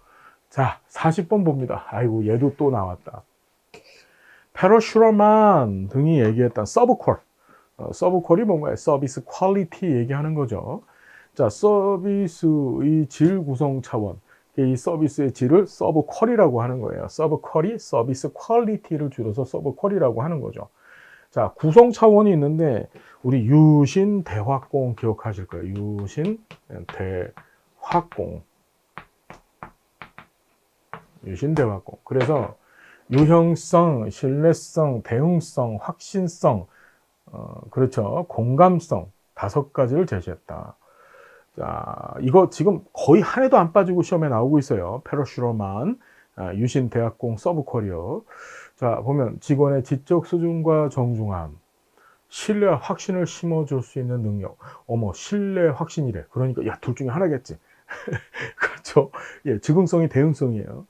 자 40번 봅니다. 아이고 얘도 또 나왔다. 페러슈러만 등이 얘기했던 서브퀄. 서브퀄이 뭔가요? 서비스 퀄리티 얘기하는 거죠. 자, 서비스의 질 구성 차원. 이 서비스의 질을 서브퀄이라고 하는 거예요. 서브퀄이 서비스 퀄리티를 줄여서 서브퀄이라고 하는 거죠. 자, 구성 차원이 있는데 우리 유신 대화공 기억하실 거예요. 유신 대화공. 유신 대화공. 그래서 유형성, 신뢰성, 대응성, 확신성, 그렇죠. 공감성 5가지를 제시했다. 자, 이거 지금 거의 한 해도 안 빠지고 시험에 나오고 있어요. 페러슈러만, 유신 대학공 서브퀄이요. 자, 보면 직원의 지적 수준과 정중함, 신뢰와 확신을 심어줄 수 있는 능력. 어머, 신뢰, 확신이래. 그러니까 야, 둘 중에 하나겠지. 그렇죠. 예, 즉흥성이 대응성이에요.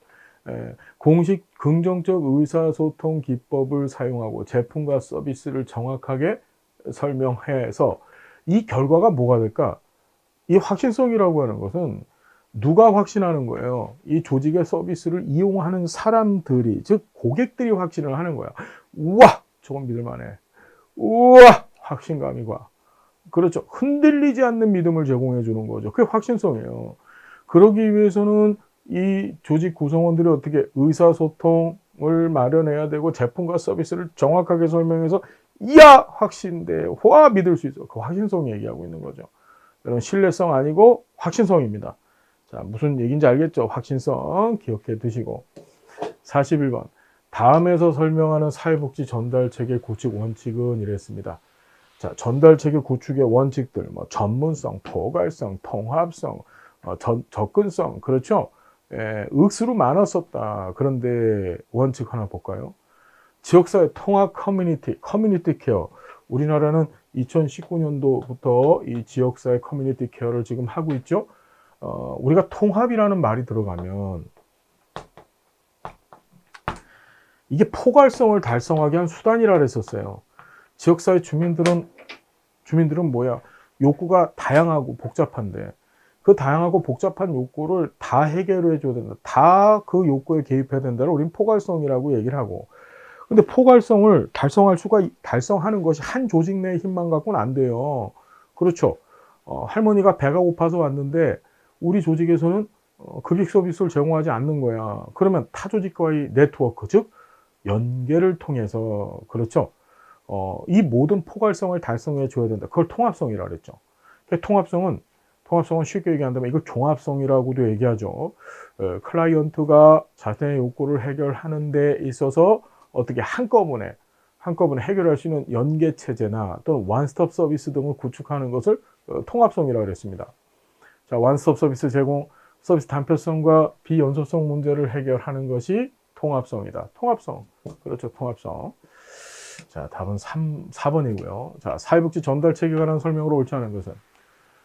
공식 긍정적 의사소통 기법을 사용하고 제품과 서비스를 정확하게 설명해서 이 결과가 뭐가 될까? 이 확신성이라고 하는 것은 누가 확신하는 거예요? 이 조직의 서비스를 이용하는 사람들이, 즉 고객들이 확신을 하는 거야. 우와, 저건 믿을만해. 우와, 확신감이 가. 그렇죠. 흔들리지 않는 믿음을 제공해 주는 거죠. 그게 확신성이에요. 그러기 위해서는 이 조직 구성원들이 어떻게 의사소통을 마련해야 되고 제품과 서비스를 정확하게 설명해서 이야 확신돼 와 믿을 수 있어. 그 확신성 얘기하고 있는 거죠. 여러분 신뢰성 아니고 확신성입니다. 자, 무슨 얘기인지 알겠죠? 확신성 기억해 두시고. 41번. 다음에서 설명하는 사회복지 전달체계 구축 원칙은 이랬습니다. 자, 전달체계 구축의 원칙들, 뭐 전문성, 포괄성, 통합성, 접근성, 그렇죠? 예, 억수로 많았었다. 그런데 원칙 하나 볼까요? 지역사회 통합 커뮤니티 케어. 우리나라는 2019년도부터 이 지역사회 커뮤니티 케어를 지금 하고 있죠. 우리가 통합이라는 말이 들어가면 이게 포괄성을 달성하기 위한 수단이라 그랬었어요. 지역사회 주민들은 뭐야? 욕구가 다양하고 복잡한데 그 다양하고 복잡한 욕구를 다 해결해 줘야 된다. 다 그 욕구에 개입해야 된다를 우리는 포괄성이라고 얘기를 하고. 근데 포괄성을 달성하는 것이 한 조직 내의 힘만 갖고는 안 돼요. 그렇죠. 할머니가 배가 고파서 왔는데 우리 조직에서는 급식 서비스를 제공하지 않는 거야. 그러면 타 조직과의 네트워크, 즉 연계를 통해서, 그렇죠. 이 모든 포괄성을 달성해 줘야 된다. 그걸 통합성이라 그랬죠. 통합성은 쉽게 얘기한다면 이걸 종합성이라고도 얘기하죠. 클라이언트가 자신의 욕구를 해결하는 데 있어서 어떻게 한꺼번에 해결할 수 있는 연계 체제나 또는 원스톱 서비스 등을 구축하는 것을 통합성이라고 그랬습니다. 자, 원스톱 서비스 제공, 서비스 단편성과 비연소성 문제를 해결하는 것이 통합성이다. 통합성. 그렇죠. 통합성. 자, 답은 4번이고요. 자, 사회복지 전달 체계에 관한 설명으로 옳지 않은 것은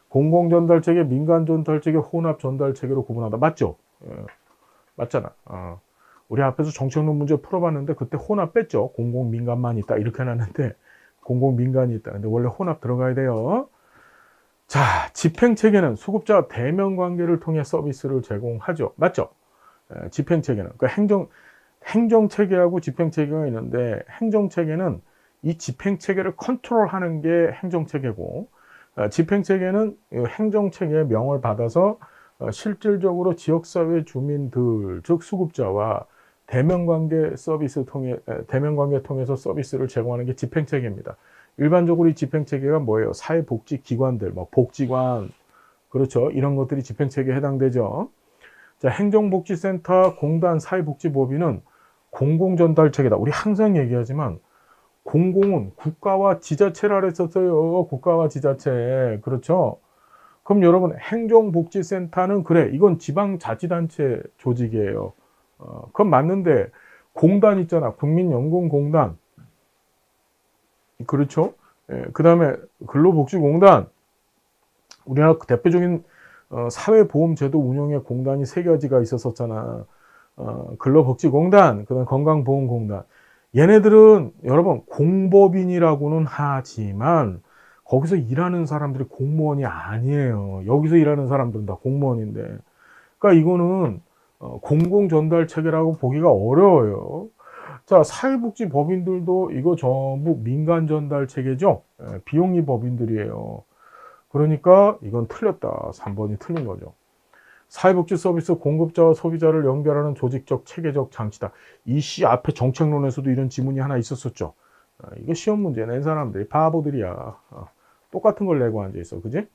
공공 전달 체계, 민간 전달 체계, 혼합 전달 체계로 구분한다. 맞죠? 맞잖아. 우리 앞에서 정책론 문제 풀어봤는데 그때 혼합 뺐죠. 공공 민간만 있다 이렇게 해놨는데 공공 민간이 있다. 근데 원래 혼합 들어가야 돼요. 자, 집행 체계는 수급자 대면 관계를 통해 서비스를 제공하죠. 맞죠? 집행 체계는 그러니까 행정 체계하고 집행 체계가 있는데 행정 체계는 이 집행 체계를 컨트롤하는 게 행정 체계고 집행 체계는 행정 체계의 명을 받아서 실질적으로 지역사회 주민들 즉 수급자와 대면 관계 통해서 서비스를 제공하는 게 집행 체계입니다. 일반적으로 이 집행 체계가 뭐예요? 사회복지 기관들, 뭐 복지관, 그렇죠? 이런 것들이 집행 체계에 해당되죠. 자, 행정복지센터, 공단, 사회복지법인은 공공전달 체계다. 우리 항상 얘기하지만 공공은 국가와 지자체를 아래 썼어요. 국가와 지자체. 그렇죠? 그럼 여러분 행정복지센터는 그래. 이건 지방자치단체 조직이에요. 그건 맞는데 공단 있잖아. 국민연금공단. 그렇죠? 예, 그 다음에 근로복지공단. 우리나라 대표적인 사회보험제도 운영의 공단이 3가지가 있었었잖아. 근로복지공단, 그다음 건강보험공단. 얘네들은 여러분 공법인이라고는 하지만 거기서 일하는 사람들이 공무원이 아니에요. 여기서 일하는 사람들은 다 공무원인데. 그러니까 이거는 공공전달체계라고 보기가 어려워요. 자, 사회복지법인들도 이거 전부 민간전달체계죠. 비영리 법인들이에요. 그러니까 이건 틀렸다. 3번이 틀린 거죠. 사회복지 서비스 공급자와 소비자를 연결하는 조직적 체계적 장치다. 이씨 앞에 정책론에서도 이런 지문이 하나 있었었죠. 이거 시험 문제 낸 사람들이 바보들이야. 똑같은 걸 내고 앉아 있어, 그지?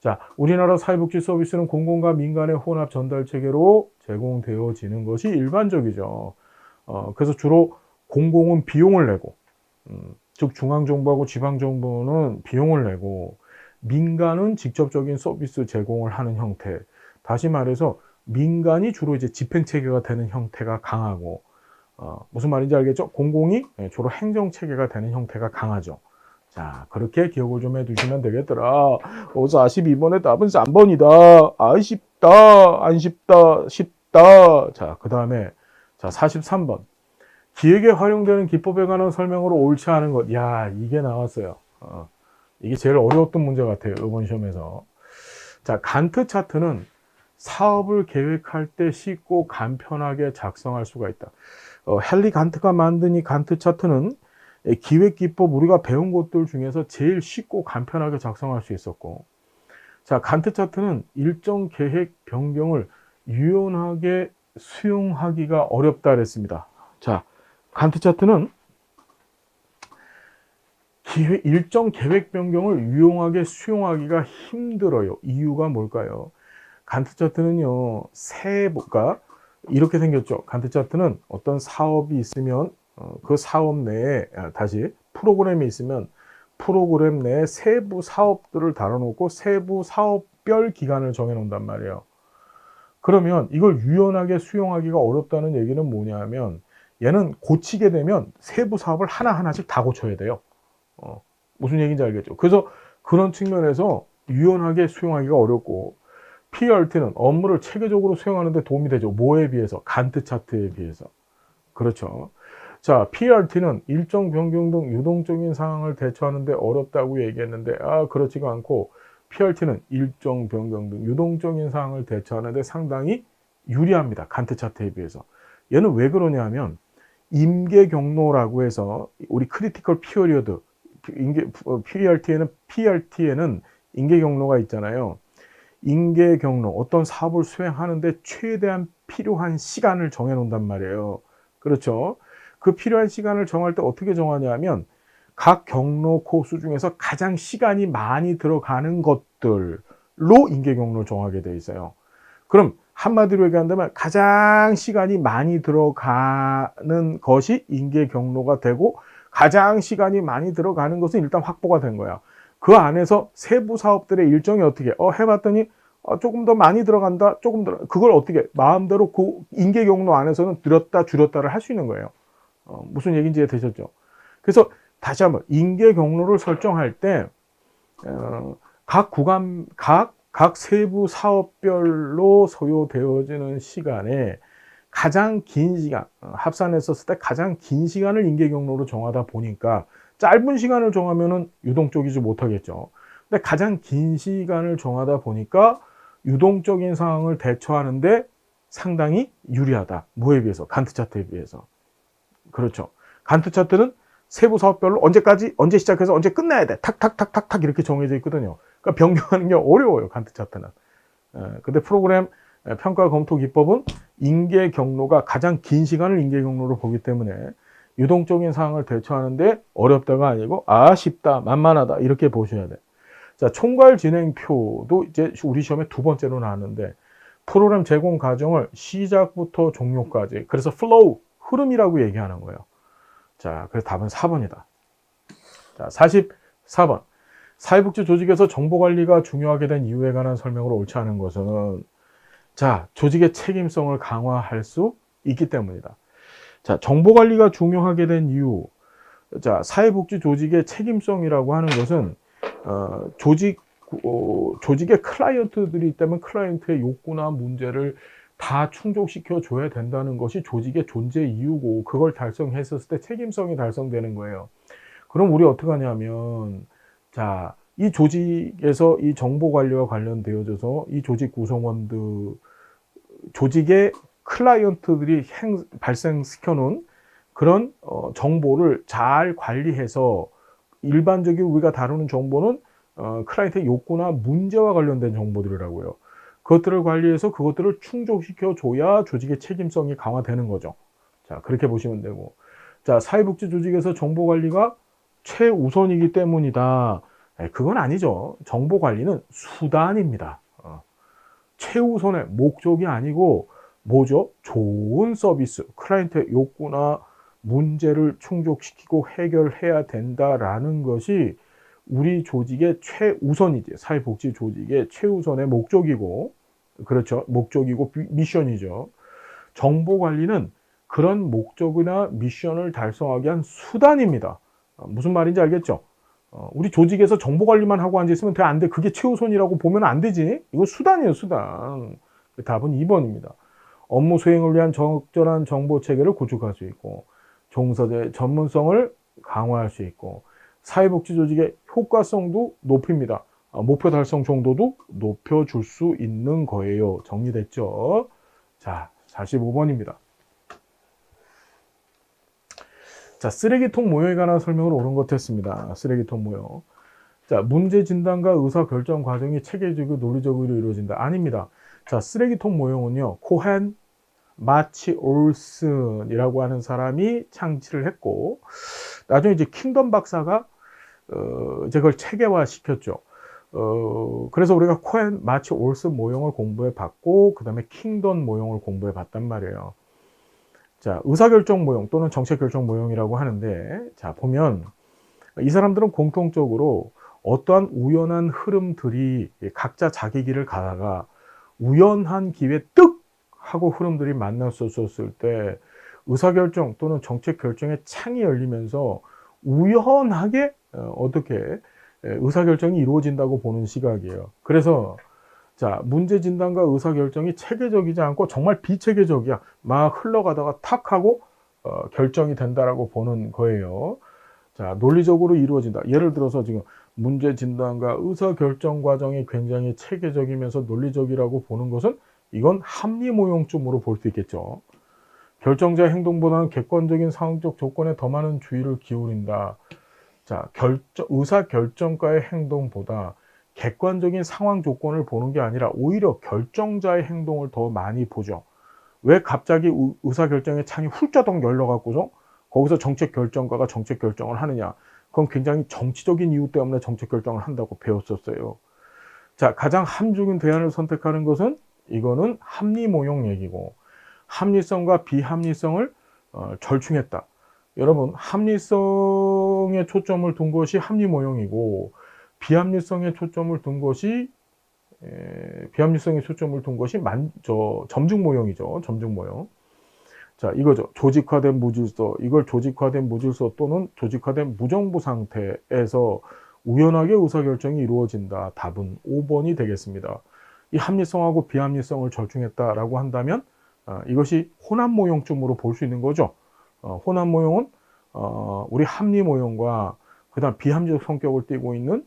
자, 우리나라 사회복지 서비스는 공공과 민간의 혼합 전달 체계로 제공되어지는 것이 일반적이죠. 그래서 주로 공공은 비용을 내고, 즉 중앙정부하고 지방정부는 비용을 내고, 민간은 직접적인 서비스 제공을 하는 형태. 다시 말해서 민간이 주로 이제 집행체계가 되는 형태가 강하고, 무슨 말인지 알겠죠? 공공이 주로 행정체계가 되는 형태가 강하죠. 자, 그렇게 기억을 좀 해두시면 되겠더라. 42번의 답은 3번이다. 아, 쉽다. 안 쉽다. 쉽다. 자, 그 다음에, 자, 43번. 기획에 활용되는 기법에 관한 설명으로 옳지 않은 것. 야, 이게 나왔어요. 이게 제일 어려웠던 문제 같아요. 이번 시험에서. 자, 간트 차트는 사업을 계획할 때 쉽고 간편하게 작성할 수가 있다. 헨리 간트가 만든 이 간트 차트는 기획 기법 우리가 배운 것들 중에서 제일 쉽고 간편하게 작성할 수 있었고, 자, 간트 차트는 일정 계획 변경을 유연하게 수용하기가 어렵다 그랬습니다. 자, 간트 차트는 일정 계획 변경을 유용하게 수용하기가 힘들어요. 이유가 뭘까요? 간트 차트는요, 그러니까 이렇게 생겼죠. 간트 차트는 어떤 사업이 있으면 그 사업 내에 다시 프로그램이 있으면 프로그램 내에 세부 사업들을 다뤄놓고 세부 사업별 기간을 정해놓는단 말이에요. 그러면 이걸 유연하게 수용하기가 어렵다는 얘기는 뭐냐면 얘는 고치게 되면 세부 사업을 하나하나씩 다 고쳐야 돼요. 무슨 얘기인지 알겠죠? 그래서 그런 측면에서 유연하게 수용하기가 어렵고, PRT는 업무를 체계적으로 수행하는 데 도움이 되죠. 뭐에 비해서? 간트 차트에 비해서. 그렇죠. 자, PRT는 일정 변경 등 유동적인 상황을 대처하는 데 어렵다고 얘기했는데, 그렇지가 않고 PRT는 일정 변경 등 유동적인 상황을 대처하는 데 상당히 유리합니다. 간트 차트에 비해서. 얘는 왜 그러냐 하면 임계 경로라고 해서 우리 크리티컬 피어리어드 PRT에는 임계 경로가 있잖아요. 임계 경로, 어떤 사업을 수행하는데 최대한 필요한 시간을 정해 놓는단 말이에요. 그렇죠. 그 필요한 시간을 정할 때 어떻게 정하냐 하면 각 경로 코스 중에서 가장 시간이 많이 들어가는 것들로 인계 경로를 정하게 돼 있어요. 그럼 한마디로 얘기한다면 가장 시간이 많이 들어가는 것이 인계 경로가 되고 가장 시간이 많이 들어가는 것은 일단 확보가 된 거야. 그 안에서 세부 사업들의 일정이 어떻게 해봤더니 조금 더 많이 들어간다, 조금 더 그걸 어떻게 마음대로 그 인계 경로 안에서는 늘었다 줄였다를 할 수 있는 거예요. 무슨 얘기인지 이해되셨죠? 그래서 다시 한번 인계 경로를 설정할 때 각 구간 각 세부 사업별로 소요되어지는 시간에 가장 긴 시간, 합산했었을 때 가장 긴 시간을 인계 경로로 정하다 보니까 짧은 시간을 정하면은 유동적이지 못하겠죠. 근데 가장 긴 시간을 정하다 보니까 유동적인 상황을 대처하는데 상당히 유리하다. 뭐에 비해서? 간트 차트에 비해서. 그렇죠. 간트 차트는 세부 사업별로 언제까지, 언제 시작해서 언제 끝나야 돼. 탁탁탁탁탁 이렇게 정해져 있거든요. 그러니까 변경하는 게 어려워요. 간트 차트는. 근데 프로그램 평가 검토 기법은 인계 경로가 가장 긴 시간을 인계 경로로 보기 때문에 유동적인 상황을 대처하는데 어렵다가 아니고 쉽다, 만만하다 이렇게 보셔야 돼. 자, 총괄 진행표도 이제 우리 시험에 두 번째로 나왔는데 프로그램 제공 과정을 시작부터 종료까지, 그래서 플로우, 흐름이라고 얘기하는 거예요. 자, 그래서 답은 4번이다. 자, 44번. 사회복지 조직에서 정보관리가 중요하게 된 이유에 관한 설명을 옳지 않은 것은, 자, 조직의 책임성을 강화할 수 있기 때문이다. 자, 정보관리가 중요하게 된 이유. 자, 사회복지 조직의 책임성이라고 하는 것은, 조직의 클라이언트들이 있다면 클라이언트의 욕구나 문제를 다 충족시켜 줘야 된다는 것이 조직의 존재 이유고, 그걸 달성했었을 때 책임성이 달성되는 거예요. 그럼 우리 어떻게 하냐면, 자, 이 조직에서 이 정보 관리와 관련되어져서 이 조직 구성원들, 조직의 클라이언트들이 발생시켜 놓은 그런 정보를 잘 관리해서, 일반적인 우리가 다루는 정보는 클라이언트의 욕구나 문제와 관련된 정보들이라고요. 그것들을 관리해서 그것들을 충족시켜 줘야 조직의 책임성이 강화되는 거죠. 자, 그렇게 보시면 되고. 자, 사회복지 조직에서 정보 관리가 최우선이기 때문이다. 그건 아니죠. 정보 관리는 수단입니다. 최우선의 목적이 아니고 뭐죠? 좋은 서비스, 클라이언트의 욕구나 문제를 충족시키고 해결해야 된다라는 것이 우리 조직의 최우선이지. 사회복지 조직의 최우선의 목적이고, 그렇죠. 목적이고 미션이죠. 정보관리는 그런 목적이나 미션을 달성하기 위한 수단입니다. 무슨 말인지 알겠죠? 우리 조직에서 정보관리만 하고 앉아있으면 돼, 안 돼. 그게 최우선이라고 보면 안 되지. 이거 수단이에요, 수단. 답은 2번입니다. 업무 수행을 위한 적절한 정보 체계를 구축할 수 있고, 종사자의 전문성을 강화할 수 있고, 사회복지 조직의 효과성도 높입니다. 목표 달성 정도도 높여줄 수 있는 거예요. 정리됐죠? 자, 45번입니다. 자, 쓰레기통 모형에 관한 설명을 옳은 것 했습니다. 쓰레기통 모형. 자, 문제 진단과 의사 결정 과정이 체계적이고 논리적으로 이루어진다. 아닙니다. 자, 쓰레기통 모형은요, 코헨 마치 올슨이라고 하는 사람이 창치를 했고, 나중에 이제 킹덤 박사가 이제 그걸 체계화 시켰죠. 그래서 우리가 코헨 마치 올슨 모형을 공부해 봤고, 그 다음에 킹덤 모형을 공부해 봤단 말이에요. 자, 의사결정 모형 또는 정책결정 모형이라고 하는데, 자, 보면 이 사람들은 공통적으로 어떠한 우연한 흐름들이 각자 자기 길을 가다가 우연한 기회에 뜩 하고 흐름들이 만났었을 때 의사결정 또는 정책결정의 창이 열리면서 우연하게 어떻게 의사결정이 이루어진다고 보는 시각이에요. 그래서 자, 문제 진단과 의사결정이 체계적이지 않고 정말 비체계적이야. 막 흘러가다가 탁 하고 결정이 된다라고 보는 거예요. 자, 논리적으로 이루어진다. 예를 들어서 지금 문제 진단과 의사결정 과정이 굉장히 체계적이면서 논리적이라고 보는 것은 이건 합리 모형쯤으로 볼 수 있겠죠. 결정자의 행동보다는 객관적인 상황적 조건에 더 많은 주의를 기울인다. 자, 의사결정가의 행동보다 객관적인 상황 조건을 보는 게 아니라 오히려 결정자의 행동을 더 많이 보죠. 왜 갑자기 의사결정의 창이 훌쩍 열려갖고서 거기서 정책 결정가가 정책 결정을 하느냐? 그건 굉장히 정치적인 이유 때문에 정책 결정을 한다고 배웠었어요. 자, 가장 합리적인 대안을 선택하는 것은 이거는 합리 모형 얘기고, 합리성과 비합리성을 절충했다. 여러분, 합리성에 초점을 둔 것이 합리 모형이고, 비합리성에 초점을 둔 것이 점중 모형이죠. 점중 모형. 자, 이거죠. 조직화된 무질서. 이걸 조직화된 무질서 또는 조직화된 무정부 상태에서 우연하게 의사결정이 이루어진다. 답은 5번이 되겠습니다. 이 합리성하고 비합리성을 절충했다라고 한다면 이것이 혼합 모형쯤으로 볼 수 있는 거죠. 혼합 모형은 우리 합리 모형과 그다음 비합리적 성격을 띠고 있는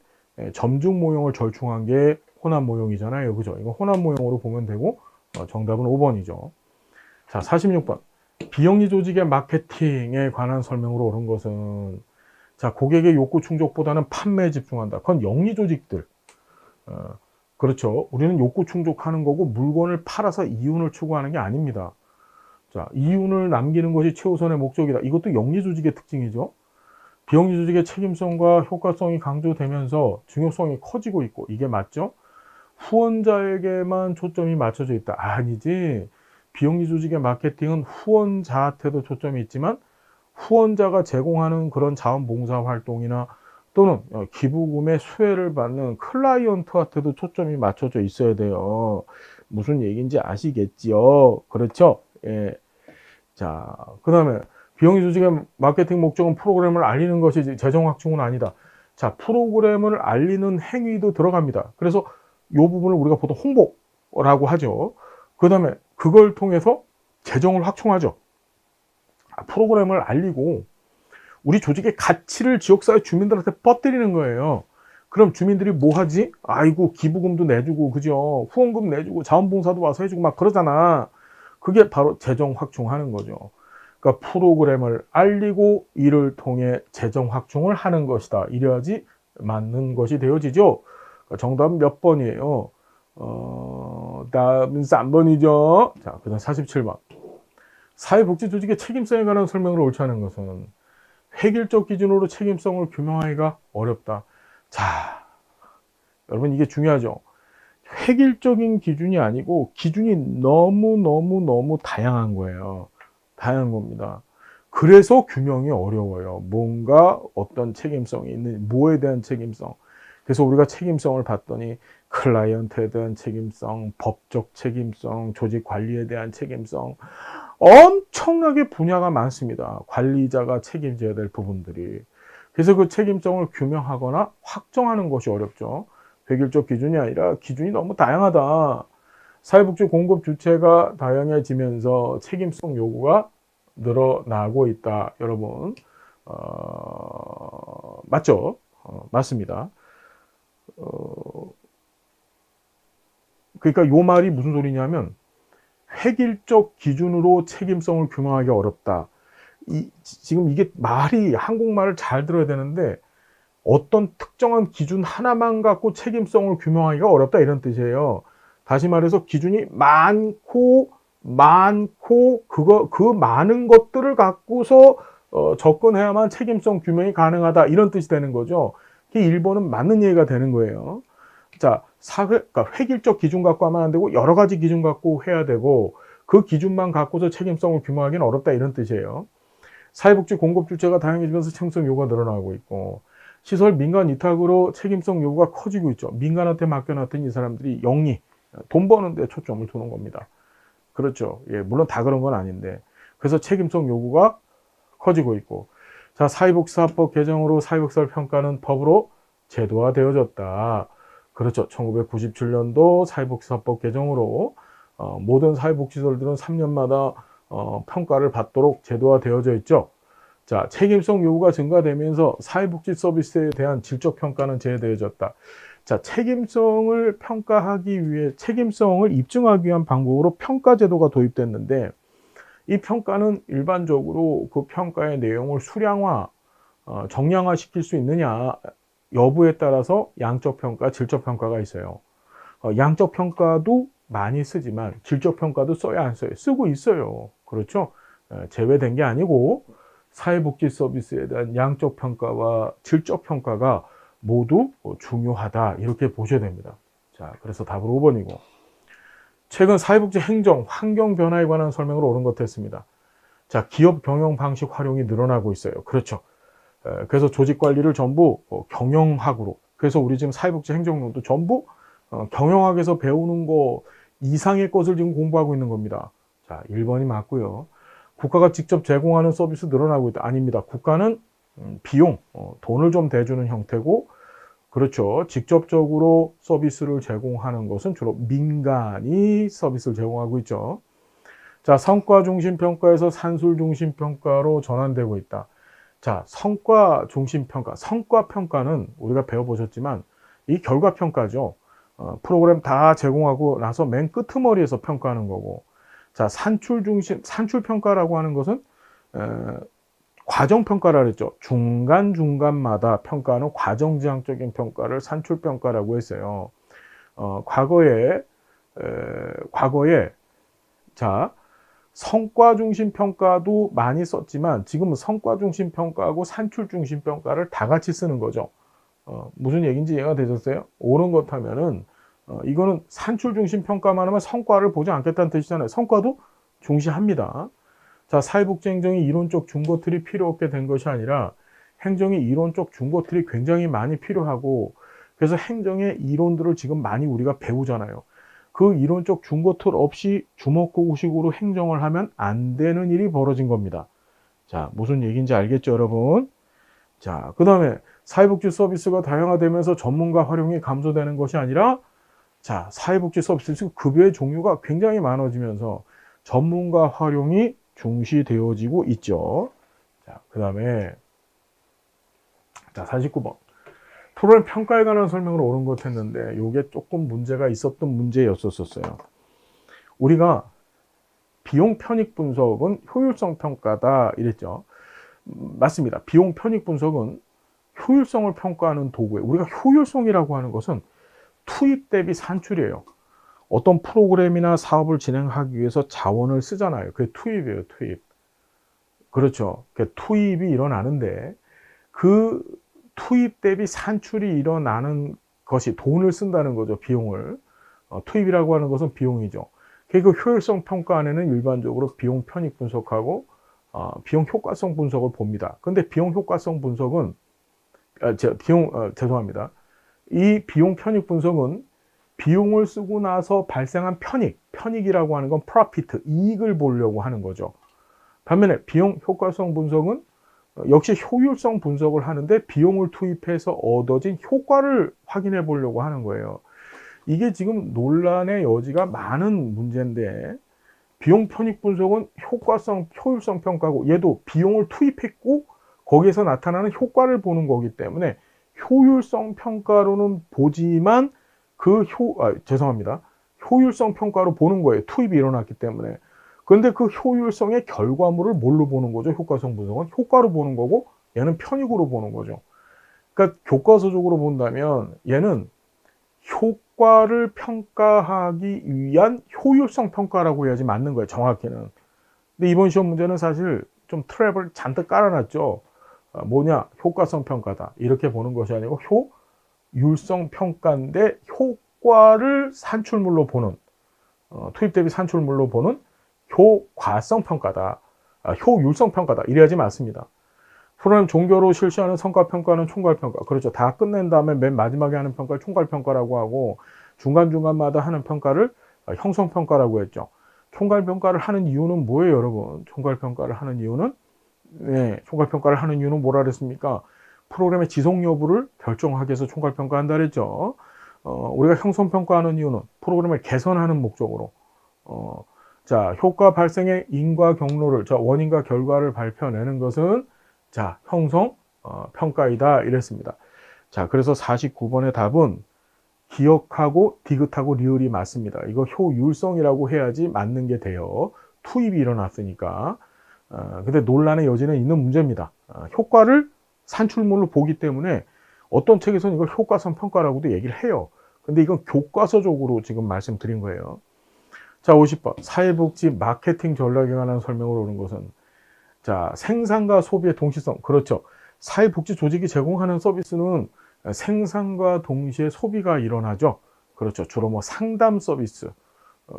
점중 모형을 절충한 게 혼합 모형이잖아요. 그죠? 이거 혼합 모형으로 보면 되고 정답은 5번이죠. 자, 46번. 비영리 조직의 마케팅에 관한 설명으로 옳은 것은, 자, 고객의 욕구 충족보다는 판매에 집중한다. 그건 영리 조직들. 그렇죠. 우리는 욕구 충족하는 거고 물건을 팔아서 이윤을 추구하는 게 아닙니다. 자, 이윤을 남기는 것이 최우선의 목적이다. 이것도 영리 조직의 특징이죠. 비영리 조직의 책임성과 효과성이 강조되면서 중요성이 커지고 있고, 이게 맞죠? 후원자에게만 초점이 맞춰져 있다. 아니지. 비영리 조직의 마케팅은 후원자한테도 초점이 있지만 후원자가 제공하는 그런 자원봉사 활동이나 또는 기부금의 수혜를 받는 클라이언트한테도 초점이 맞춰져 있어야 돼요. 무슨 얘기인지 아시겠지요? 그렇죠? 예. 자, 그 다음에 비영리 조직의 마케팅 목적은 프로그램을 알리는 것이지 재정 확충은 아니다. 자, 프로그램을 알리는 행위도 들어갑니다. 그래서 이 부분을 우리가 보통 홍보라고 하죠. 그 다음에 그걸 통해서 재정을 확충하죠. 프로그램을 알리고 우리 조직의 가치를 지역사회 주민들한테 뻗뜨리는 거예요. 그럼 주민들이 뭐 하지? 아이고, 기부금도 내주고, 그죠? 후원금 내주고, 자원봉사도 와서 해주고 막 그러잖아. 그게 바로 재정 확충하는 거죠. 그러니까 프로그램을 알리고 이를 통해 재정 확충을 하는 것이다. 이래야지 맞는 것이 되어지죠. 그러니까 정답은 몇 번이에요? 답은 3번이죠. 자, 그 다음 47번. 사회복지 조직의 책임성에 관한 설명을 옳지 않은 것은 획일적 기준으로 책임성을 규명하기가 어렵다. 자, 여러분 이게 중요하죠. 획일적인 기준이 아니고 기준이 너무 다양한 거예요. 다양한 겁니다. 그래서 규명이 어려워요. 뭔가 어떤 책임성이 있는, 뭐에 대한 책임성. 그래서 우리가 책임성을 봤더니 클라이언트에 대한 책임성, 법적 책임성, 조직 관리에 대한 책임성, 엄청나게 분야가 많습니다. 관리자가 책임져야 될 부분들이. 그래서 그 책임성을 규명하거나 확정하는 것이 어렵죠. 백일적 기준이 아니라 기준이 너무 다양하다. 사회복지 공급 주체가 다양해지면서 책임성 요구가 늘어나고 있다. 여러분, 맞죠? 맞습니다. 그러니까 요 말이 무슨 소리냐면 획일적 기준으로 책임성을 규명하기 어렵다. 지금 이게 말이 한국말을 잘 들어야 되는데 어떤 특정한 기준 하나만 갖고 책임성을 규명하기가 어렵다 이런 뜻이에요. 다시 말해서 기준이 많고 그 많은 것들을 갖고서 접근해야만 책임성 규명이 가능하다 이런 뜻이 되는 거죠. 그 1번은 맞는 얘기가 되는 거예요. 자, 그러니까 획일적 기준 갖고 하면 안 되고 여러 가지 기준 갖고 해야 되고 그 기준만 갖고서 책임성을 규명하기는 어렵다 이런 뜻이에요. 사회복지 공급 주체가 다양해지면서 책임성 요구가 늘어나고 있고 시설 민간 위탁으로 책임성 요구가 커지고 있죠. 민간한테 맡겨놨던 이 사람들이 영리, 돈 버는 데 초점을 두는 겁니다. 그렇죠. 예, 물론 다 그런 건 아닌데 그래서 책임성 요구가 커지고 있고 자, 사회복지사법 개정으로 사회복지사를 평가하는 법으로 제도화되어졌다. 그렇죠. 1997년도 사회복지사법 개정으로 모든 사회복지시설들은 3년마다 평가를 받도록 제도화되어져 있죠. 자, 책임성 요구가 증가되면서 사회복지 서비스에 대한 질적 평가는 제외되어졌다. 자, 책임성을 평가하기 위해 책임성을 입증하기 위한 방법으로 평가 제도가 도입됐는데 이 평가는 일반적으로 그 평가의 내용을 수량화, 정량화 시킬 수 있느냐 여부에 따라서 양적 평가, 질적 평가가 있어요. 양적 평가도 많이 쓰지만 질적 평가도 써야 안 써요. 쓰고 있어요. 그렇죠? 제외된 게 아니고 사회복지 서비스에 대한 양적 평가와 질적 평가가 모두 중요하다. 이렇게 보셔야 됩니다. 자, 그래서 답은 5번이고. 최근 사회복지 행정, 환경 변화에 관한 설명을 옳은 것 했습니다. 자, 기업 경영 방식 활용이 늘어나고 있어요. 그렇죠. 그래서 조직 관리를 전부 경영학으로. 그래서 우리 지금 사회복지 행정론도 전부 경영학에서 배우는 거 이상의 것을 지금 공부하고 있는 겁니다. 자, 1번이 맞고요. 국가가 직접 제공하는 서비스 늘어나고 있다. 아닙니다. 국가는 비용, 돈을 좀 대주는 형태고, 그렇죠. 직접적으로 서비스를 제공하는 것은 주로 민간이 서비스를 제공하고 있죠. 자, 성과 중심 평가에서 산술 중심 평가로 전환되고 있다. 자, 성과 중심 평가. 성과 평가는 우리가 배워보셨지만 이 결과 평가죠. 프로그램 다 제공하고 나서 맨 끄트머리에서 평가하는 거고. 자, 산출 중심, 산출 평가라고 하는 것은 과정 평가라 그랬죠. 중간중간마다 평가하는 과정지향적인 평가를 산출 평가라고 했어요. 과거에 자, 성과 중심 평가도 많이 썼지만 지금은 성과 중심 평가하고 산출 중심 평가를 다 같이 쓰는 거죠. 무슨 얘기인지 이해가 되셨어요? 옳은 것 하면은 이거는 산출 중심 평가만 하면 성과를 보지 않겠다는 뜻이잖아요. 성과도 중시합니다. 자, 사회복지 행정이 이론적 중고틀이 필요 없게 된 것이 아니라 행정이 이론적 중고틀이 굉장히 많이 필요하고, 그래서 행정의 이론들을 지금 많이 우리가 배우잖아요. 그 이론적 중고틀 없이 주먹구구식으로 행정을 하면 안 되는 일이 벌어진 겁니다. 자, 무슨 얘기인지 알겠죠, 여러분? 자, 그 다음에 사회복지 서비스가 다양화되면서 전문가 활용이 감소되는 것이 아니라, 자, 사회복지 서비스 급여의 종류가 굉장히 많아지면서 전문가 활용이 중시되어지고 있죠. 자, 그 다음에 자, 49번. 프로그램 평가에 관한 설명을 옳은 것 했는데 이게 조금 문제가 있었던 문제였었어요. 우리가 비용 편익 분석은 효율성 평가다 이랬죠. 맞습니다. 비용 편익 분석은 효율성을 평가하는 도구예요. 우리가 효율성이라고 하는 것은 투입 대비 산출이에요. 어떤 프로그램이나 사업을 진행하기 위해서 자원을 쓰잖아요. 그게 투입이에요, 투입. 그렇죠. 투입이 일어나는데 그 투입 대비 산출이 일어나는 것이 돈을 쓴다는 거죠, 비용을. 투입이라고 하는 것은 비용이죠. 그 효율성 평가 안에는 일반적으로 비용 편익 분석하고 비용 효과성 분석을 봅니다. 근데 비용 효과성 분석은 죄송합니다. 이 비용 편익 분석은 비용을 쓰고 나서 발생한 편익이라고 하는 건 프로피트, 이익을 보려고 하는 거죠. 반면에 비용 효과성 분석은 역시 효율성 분석을 하는데 비용을 투입해서 얻어진 효과를 확인해 보려고 하는 거예요. 이게 지금 논란의 여지가 많은 문제인데, 비용 편익 분석은 효율성 평가고, 얘도 비용을 투입했고 거기에서 나타나는 효과를 보는 거기 때문에 효율성 평가로는 보지만 죄송합니다. 효율성 평가로 보는 거예요. 투입이 일어났기 때문에. 그런데 그 효율성의 결과물을 뭘로 보는 거죠? 효과성 분석은 효과로 보는 거고, 얘는 편익으로 보는 거죠. 그러니까 교과서적으로 본다면 얘는 효과를 평가하기 위한 효율성 평가라고 해야지 맞는 거예요, 정확히는. 근데 이번 시험 문제는 사실 좀 트랩을 잔뜩 깔아놨죠. 뭐냐? 효과성 평가다. 이렇게 보는 것이 아니고 효율성 평가인데 효과를 산출물로 보는, 투입 대비 산출물로 보는 효과성 평가다. 효율성 평가다. 이래야지 맞습니다. 프로그램 종교로 실시하는 성과평가는 총괄평가. 그렇죠. 다 끝낸 다음에 맨 마지막에 하는 평가를 총괄평가라고 하고, 중간중간마다 하는 평가를 형성평가라고 했죠. 총괄평가를 하는 이유는 뭐예요, 여러분? 총괄평가를 하는 이유는, 총괄평가를 하는 이유는 뭐라 그랬습니까? 프로그램의 지속 여부를 결정하기 위해서 총괄평가한다 그랬죠. 우리가 형성평가하는 이유는 프로그램을 개선하는 목적으로, 자, 효과 발생의 인과 경로를, 원인과 결과를 발표내는 것은 자, 형성 평가이다 이랬습니다. 자, 그래서 49번의 답은 기억하고 디귿하고 리을이 맞습니다. 이거 효율성이라고 해야지 맞는 게 돼요. 투입이 일어났으니까. 근데 논란의 여지는 있는 문제입니다. 효과를 산출물로 보기 때문에 어떤 책에서는 이걸 효과성 평가라고도 얘기를 해요. 근데 이건 교과서적으로 지금 말씀드린 거예요. 자, 50번. 사회복지 마케팅 전략에 관한 설명을 오는 것은, 자, 생산과 소비의 동시성. 그렇죠. 사회복지 조직이 제공하는 서비스는 생산과 동시에 소비가 일어나죠. 그렇죠. 주로 뭐 상담 서비스.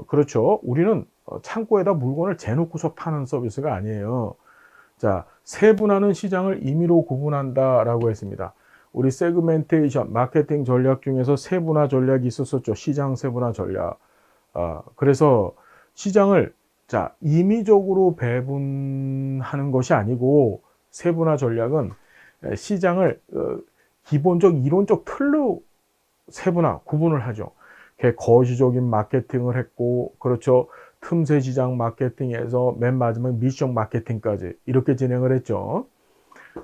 그렇죠. 우리는 창고에다 물건을 재놓고서 파는 서비스가 아니에요. 자, 세분화는 시장을 임의로 구분한다라고 했습니다. 우리 세그멘테이션, 마케팅 전략 중에서 세분화 전략이 있었었죠. 시장 세분화 전략. 그래서 시장을 자, 임의적으로 배분하는 것이 아니고 세분화 전략은 시장을 기본적 이론적 틀로 세분화, 구분을 하죠. 거시적인 마케팅을 했고, 그렇죠. 틈새 시장 마케팅에서 맨 마지막 미션 마케팅까지 이렇게 진행을 했죠.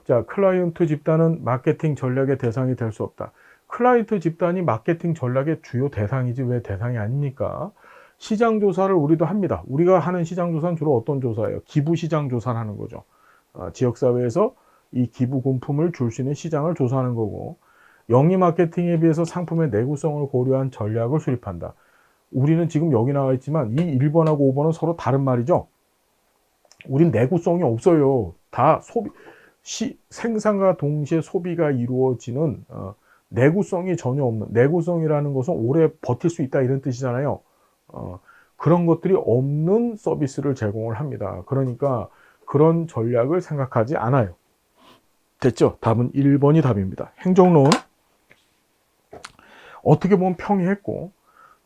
자, 클라이언트 집단은 마케팅 전략의 대상이 될 수 없다. 클라이언트 집단이 마케팅 전략의 주요 대상이지 왜 대상이 아닙니까? 시장 조사를 우리도 합니다. 우리가 하는 시장 조사는 주로 어떤 조사예요? 기부 시장 조사를 하는 거죠. 지역사회에서 이 기부 금품을 줄 수 있는 시장을 조사하는 거고, 영리 마케팅에 비해서 상품의 내구성을 고려한 전략을 수립한다. 우리는 지금 여기 나와 있지만 이 1번하고 5번은 서로 다른 말이죠. 우린 내구성이 없어요. 다 생산과 동시에 소비가 이루어지는 내구성이 전혀 없는, 내구성이라는 것은 오래 버틸 수 있다 이런 뜻이잖아요. 그런 것들이 없는 서비스를 제공을 합니다. 그러니까 그런 전략을 생각하지 않아요. 됐죠? 답은 1번이 답입니다. 행정론 어떻게 보면 평이했고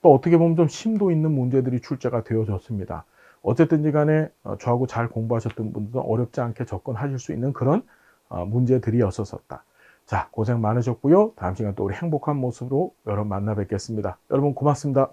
또 어떻게 보면 좀 심도 있는 문제들이 출제가 되어졌습니다. 어쨌든지 간에 저하고 잘 공부하셨던 분들은 어렵지 않게 접근하실 수 있는 그런 문제들이었었다. 자, 고생 많으셨고요. 다음 시간 또 우리 행복한 모습으로 여러분 만나 뵙겠습니다. 여러분 고맙습니다.